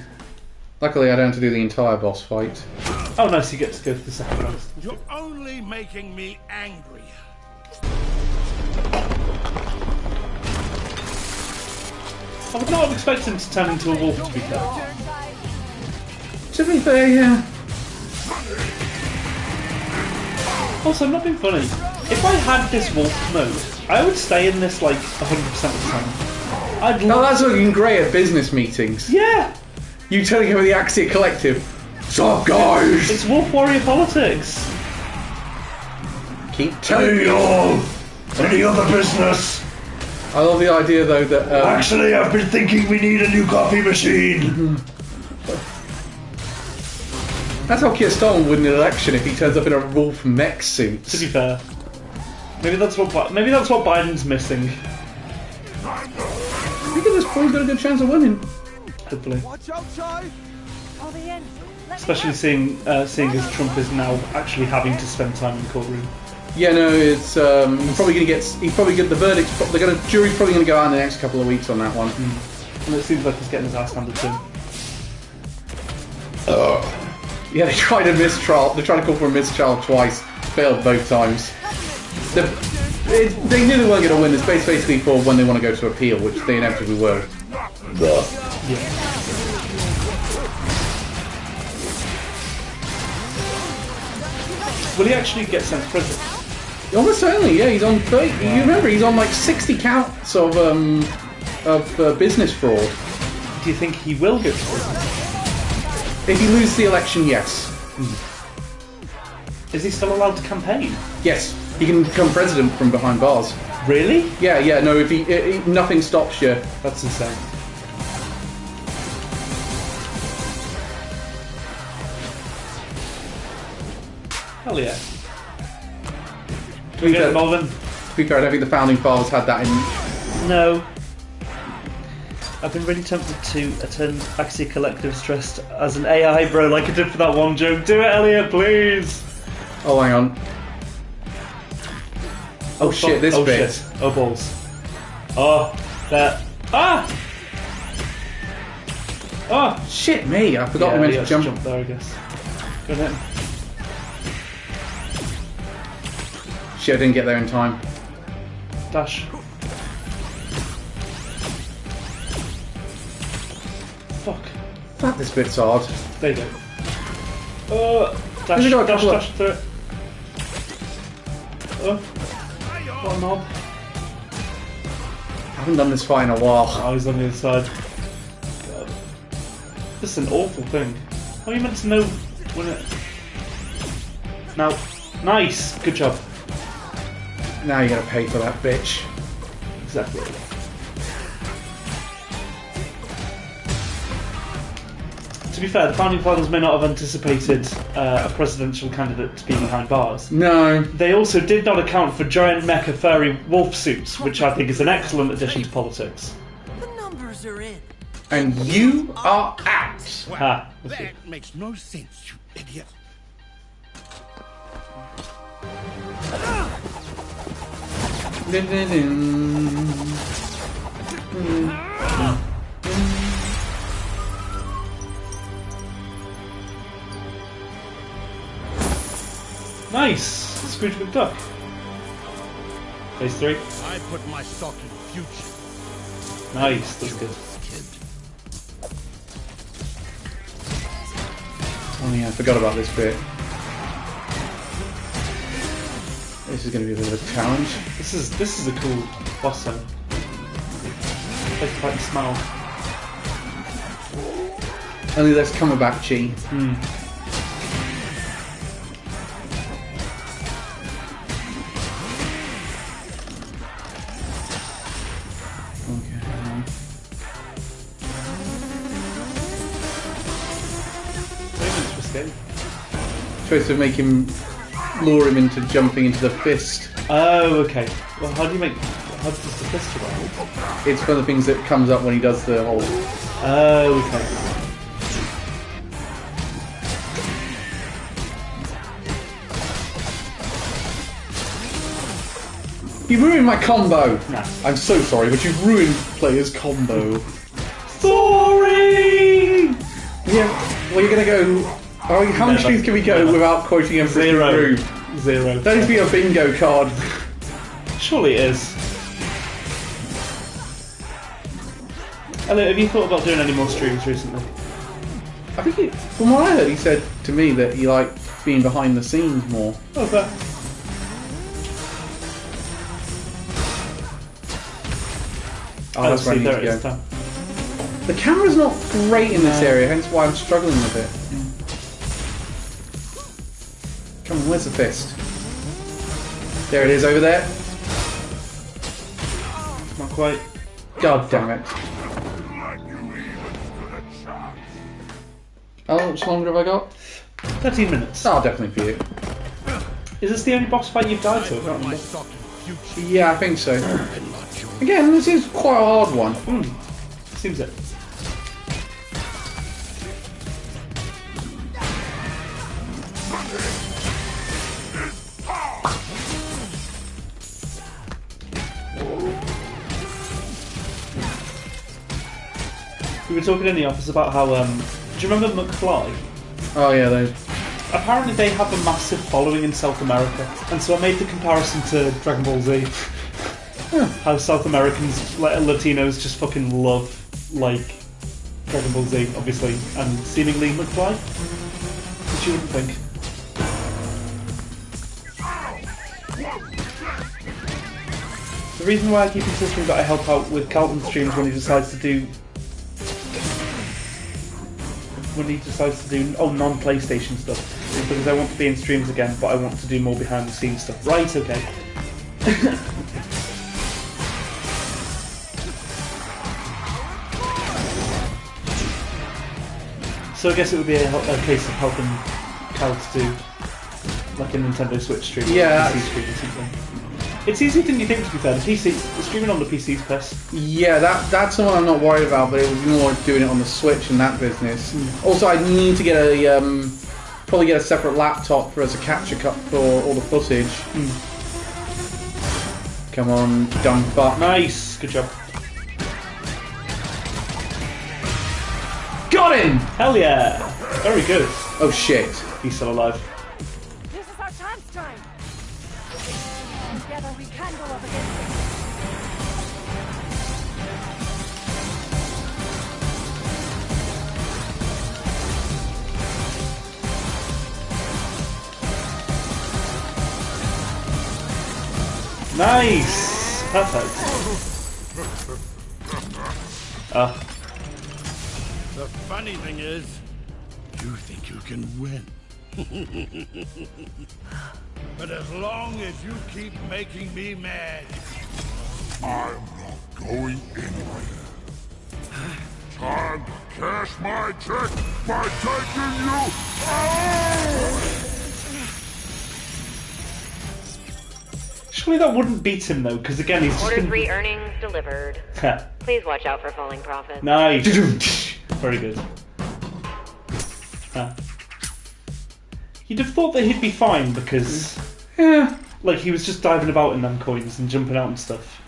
A: Luckily, I don't have to do the entire boss fight.
B: Oh, nice, he gets to go for the second round.
J: You're only making me angry.
B: I would not have expected him to turn into a wolf, to be fair.
A: To be fair, yeah.
B: Also, I'm not being funny. If I had this wolf mode, I would stay in this like 100% of the time.
A: Oh, that's looking great at business meetings.
B: Yeah!
A: You telling him with the Axia Collective. Sup, guys?
B: It's Wolf Warrior politics.
A: Keep telling me all.
L: Any other business?
A: I love the idea though that
L: actually, I've been thinking we need a new coffee machine.
A: That's how Keir Starmer would win an election if he turns up in a wolf mech suit.
B: To be fair, maybe that's what Biden's missing.
A: I think at this point he's got a good chance of winning.
B: Hopefully.
J: Watch out, Chai.
B: Especially seeing as Trump is now actually having to spend time in the courtroom.
A: Yeah, no, it's probably going to get. He's probably get the verdict. Jury's probably going to go out in the next couple of weeks on that one.
B: And it seems like he's getting his ass handed to him.
A: Yeah, they tried a mistrial. They tried to call for a mistrial twice. Failed both times. They knew they weren't going to win. It's basically for when they want to go to appeal, which they inevitably will.
B: Yeah. Will he actually get sent to prison?
A: Almost certainly, yeah. He's on 30. Wow. You remember, he's on like 60 counts of business fraud.
B: Do you think he will go to prison?
A: If he loses the election, yes.
B: Is he still allowed to campaign?
A: Yes, he can become president from behind bars.
B: Really?
A: Yeah. No, if he nothing stops you.
B: That's insane. Hell yeah. Can we get involved?
A: To be fair, I don't think the founding fathers had that in.
B: No. I've been really tempted to attend Axia Collective's dressed as an AI bro like I did for that one joke. Do it, Elliot, please!
A: Oh, hang on. Oh shit, this bit.
B: Shit. Oh, balls. Oh, that. Ah! Oh!
A: Shit me, I forgot we meant to jump
B: there, I guess. Go ahead.
A: Shit, I didn't get there in time.
B: Dash.
A: Fuck, this bit's hard.
B: There you go. Dash through it. What a knob.
A: I haven't done this fight in a while.
B: Oh, he's on the other side. God. This is an awful thing. How are you meant to know when it... Now, nice! Good job.
A: Now you gotta pay for that bitch.
B: Exactly. To be fair, the Founding Fathers may not have anticipated a presidential candidate to be behind bars.
A: No.
B: They also did not account for giant mecha furry wolf suits, which I think is an excellent addition to politics.
H: The numbers are in.
A: And you are out.
J: Well, that makes no sense, you idiot.
B: Nice! Scrooge McDuck. Phase 3.
J: I put my stock in the future.
B: Nice, that's good.
A: Oh yeah, I forgot about this bit. This is going to be a bit of a challenge.
B: This is a cool boss zone. Like quite smell.
A: Only less Cumberbatchy. Supposed to make him, lure him into jumping into the fist.
B: Oh, okay. Well, how does the fist work?
A: It's one of the things that comes up when he does the whole...
B: Oh, okay.
A: You ruined my combo!
B: Nah.
A: I'm so sorry, but you've ruined player's combo.
B: Sorry!
A: Yeah, well, you're gonna go... how many streams can we go without quoting Emperor's New Groove?
B: Zero.
A: That needs to be a bingo card.
B: Surely it is. Elliot, have you thought about doing any more streams recently?
A: I think from what I heard, he said to me that he liked being behind the scenes more.
B: Oh, fair.
A: Oh, that's where I need to go. The camera's not great in this area, hence why I'm struggling with it. Come on, where's the fist? There it is, over there.
B: Not quite.
A: God damn it. How much longer have I got?
B: 13 minutes.
A: I'll definitely beat it.
B: Is this the only boss fight you've died to? I can't remember.
A: Yeah, I think so. Again, this is quite a hard one.
B: Seems it. We were talking in the office about how, do you remember McFly?
A: Oh yeah, those.
B: Apparently they have a massive following in South America, and so I made the comparison to Dragon Ball Z. How South Americans, like Latinos, just fucking love, like, Dragon Ball Z, obviously, and seemingly McFly, which you wouldn't think. The reason why I keep insisting that I help out with Calvin streams when he decides to do non-PlayStation stuff is because I want to be in streams again, but I want to do more behind the scenes stuff. Right, okay. So I guess it would be a case of helping Cal to do like a Nintendo Switch stream,
A: yeah,
B: or PC stream or something. It's easier than you think, to be fair. The streaming on the PC's piss.
A: Yeah, that's the one I'm not worried about, but it was more doing it on the Switch and that business. Also, I need to get a probably get a separate laptop as a capture cut for all the footage. Come on, dumb fuck.
B: Nice, good job.
A: Got him!
B: Hell yeah! Very good.
A: Oh shit.
B: He's still alive.
G: This is our chance time. Together we can go up against it.
B: Nice! Perfect.
J: The funny thing is, you think you can win. But as long as you keep making me mad,
F: I'm not going anywhere. Time to cash my check by taking you out!
B: Surely that wouldn't beat him though, because again he's just
M: Order 3 earnings delivered. Please watch out for falling profits.
B: Nice. Very good. You'd have thought that he'd be fine because, yeah, like he was just diving about in them coins and jumping out and stuff.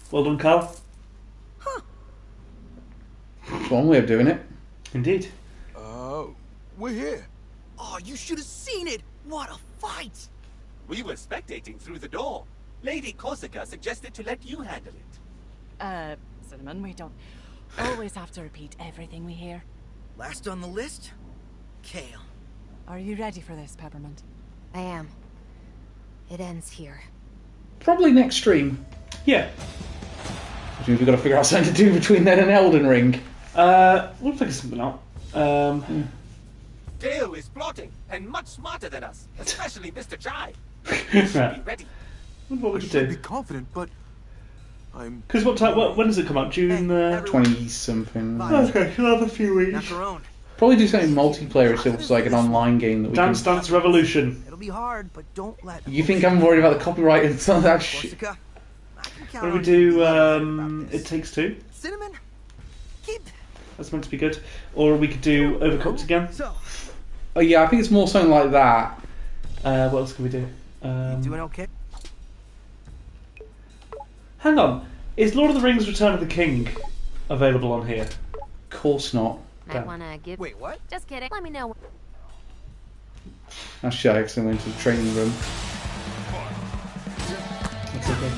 B: Well done, Carl.
A: That's one way of doing it.
B: Indeed.
F: We're here.
H: Oh, you should have seen it! What a fight!
D: We were spectating through the door. Lady Korsica suggested to let you handle it.
G: Cinnamon, we don't always have to repeat everything we hear.
H: Last on the list? Kale.
G: Are you ready for this, Peppermint?
E: I am. It ends here.
A: Probably next stream.
B: Yeah.
A: Which means we've got to figure out something to do between then and Elden Ring.
B: We'll figure something out.
D: Gale is plotting, and much smarter than us, especially Mr. Chai. We should be ready.
B: What would
F: I
B: you
F: should
B: do?
F: be confident, but I'm...
B: Because what time? When does it come out? June
A: 20 something.
B: Okay, we'll have a few weeks.
H: Macaron.
A: Probably do something multiplayer so like an online game that we
B: Dance
A: can...
B: Dance Revolution.
H: It'll be hard, but don't let.
A: You think I'm worried about the copyright and some of that shit?
H: What
B: do we do? It Takes Two.
H: Cinnamon, keep.
B: That's meant to be good. Or we could do Overcooked again.
A: Oh yeah, I think it's more something like that.
B: What else can we do?
H: Doing okay?
B: Hang on. Is Lord of the Rings Return of the King available on here?
A: Of course not.
E: I wanna give.
H: Wait, what?
E: Just kidding. Let me know.
A: Oh shit, I accidentally went to the training room.
B: That's okay.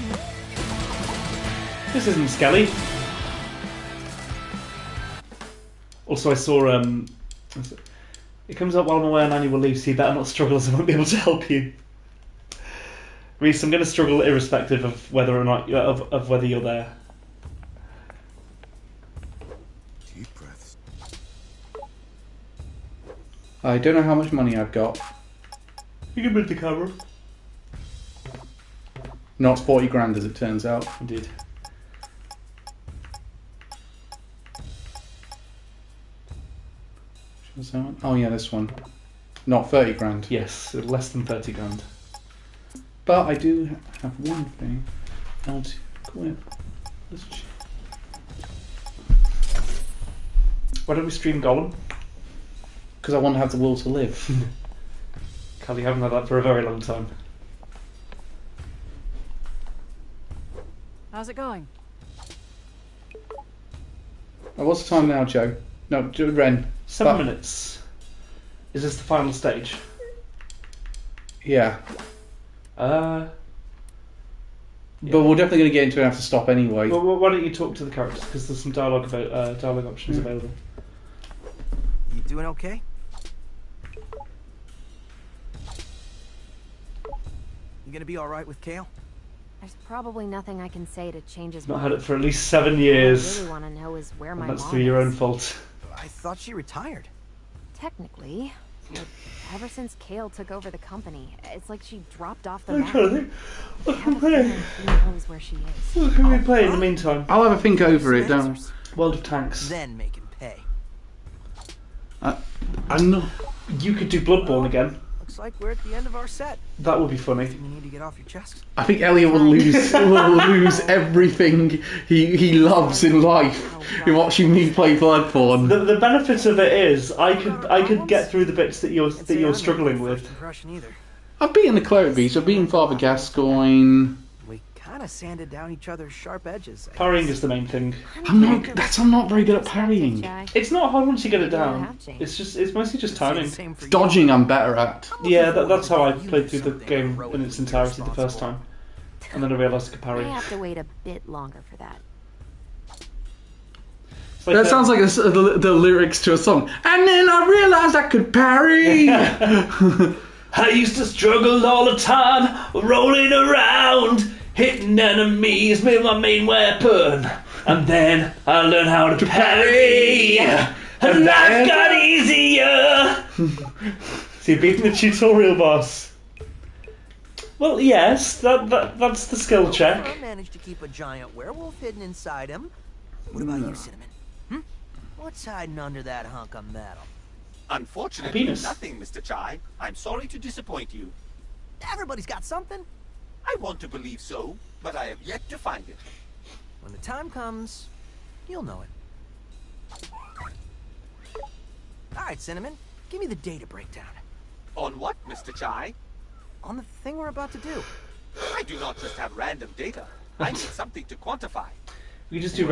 B: This isn't Skelly. Also, I saw it comes up while I'm away on annual leave, so you better not struggle, as I won't be able to help you. Reese, I'm going to struggle irrespective of whether or not of whether you're there.
F: Deep breaths.
A: I don't know how much money I've got.
B: You can move the camera.
A: Not 40 grand, as it turns out.
B: Indeed.
A: Oh yeah, this one. Not 30 grand.
B: Yes, less than 30 grand.
A: But I do have one thing. I'll quit.
B: Why don't we stream Gollum?
A: Because I want to have the will to live.
B: Cal, you haven't had that for a very long time.
G: How's it going?
A: Oh, what's the time now, Joe? No, Ren.
B: 7 minutes. Is this the final stage?
A: Yeah.
B: Yeah.
A: But we're definitely going to get into it and have to stop anyway.
B: Well, why don't you talk to the characters, because there's some dialogue about dialogue options available.
H: You doing okay? You gonna be all right with Kale?
E: There's probably nothing I can say to change his
B: Not
E: mind.
B: had it for at least 7 years.
E: What I really want to know is where my
B: And that's
E: mom
B: through your
E: is.
B: own fault.
H: I thought she retired.
E: Technically, but ever since Kale took over the company, it's like she dropped off the
B: I'm
E: map.
B: trying to think.
E: I have a feeling who knows where she is.
B: What can we play in the meantime?
A: I'll have a think over it, don't
B: World of Tanks.
H: Then make him pay.
A: I'm not...
B: You could do Bloodborne again.
H: Looks like we're at the end of our set.
B: That would be funny.
H: You need to get off your chest.
A: I think Elliot will lose everything he loves in life in watching me play Bloodborne.
B: The benefit of it is I could get through the bits that you're struggling with.
A: I've beaten the Cleric Beast, I've beaten Father Gascoigne.
H: We kind of sanded down each other's sharp edges.
B: Parrying is the main thing.
A: I'm not very good at parrying.
B: It's not hard once you get it down. It's mostly just timing.
A: Dodging I'm better at.
B: Yeah, that's how I played through the game in its entirety the first time. And then I realised I could parry.
E: I have to wait a bit longer for that.
B: Like
A: that sounds like the lyrics to a song. And then I realised I could parry!
B: I used to struggle all the time, rolling around, hitting enemies with my main weapon. And then I learned how to parry, and life got easier. So you're beating the tutorial boss. Well, yes, that's the skill check.
H: I managed to keep a giant werewolf hidden inside him. What about you, Cinnamon? What's hiding under that hunk of metal?
J: Unfortunately, nothing, Mr. Chai. I'm sorry to disappoint you.
H: Everybody's got something.
J: I want to believe so, but I have yet to find it.
H: When the time comes, you'll know it. All right, Cinnamon, give me the data breakdown.
J: On what, Mr. Chai?
H: On the thing we're about to do.
J: I do not just have random data. I need something to quantify.
B: We just do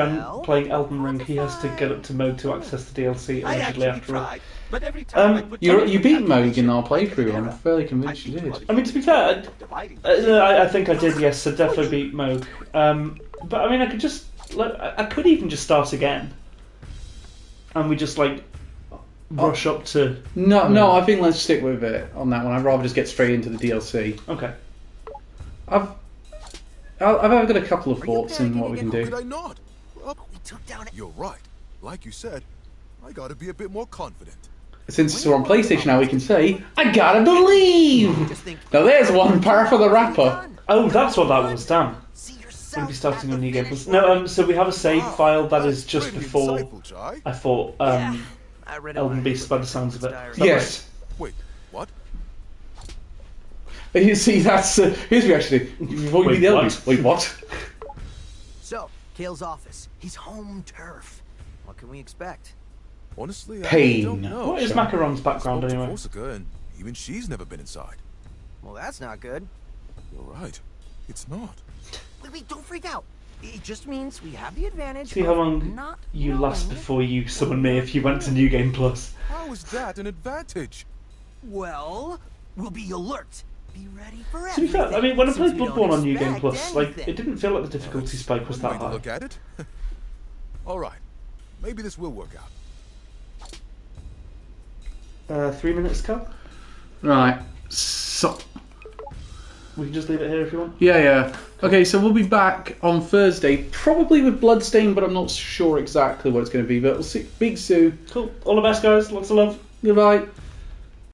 B: playing Elden Ring. He has to get up to Moog to access the DLC allegedly after all.
J: But every time
A: you beat Moog in our playthrough. I'm fairly convinced you did.
B: I mean, to be fair, I think I did. Yes, I definitely beat Moog. But I mean, I could even just start again, and we just rush up to.
A: No, I think let's stick with it on that one. I'd rather just get straight into the DLC.
B: Okay.
A: I've got a couple of thoughts in what we can do.
F: Did I not? You're right. Like you said, I gotta be a bit more confident.
A: Since we're on PlayStation now, we can say, I gotta believe! Now there's one par for the rapper.
B: Oh, that's what that was, damn. We'll be starting a new game. No, so we have a save file that is just before I thought,
H: I
B: Elden Beast by the sounds of it.
A: Yes.
F: Wait, what?
A: You see, that's his reaction. Before you
B: Wait,
A: be the Elden
B: what?
A: Beast. Wait, what?
H: So, Kale's office. He's home turf. What can we expect?
F: Honestly,
A: Pain.
F: I don't know.
B: What is Macaron's background
F: Spoke to
B: anyway?
F: Corsica, and even she's never been inside.
H: Well, that's not good.
F: You're right. It's not.
H: Wait, don't freak out. It just means we have the advantage.
B: See how
H: of
B: long
H: not
B: you last
H: knowing.
B: before you summon me if you went to New Game Plus.
F: How is that an advantage?
H: Well, we'll be alert. Be ready for
B: To be
H: everything.
B: fair, I mean, when I
H: since
B: played
H: we don't
B: Bloodborne on New Game
H: expect
B: Plus, like,
H: anything.
B: it didn't feel like the difficulty spike was
F: One
B: that
F: way to
B: high.
F: look at it. All right. Maybe this will work out.
B: 3 minutes, Cal?
A: Right. So.
B: We can just leave it here if you want.
A: Yeah. Okay, so we'll be back on Thursday, probably with Bloodstain, but I'm not sure exactly what it's going to be. But we'll see. Big Sue.
B: Cool. All the best, guys. Lots of love.
A: Goodbye.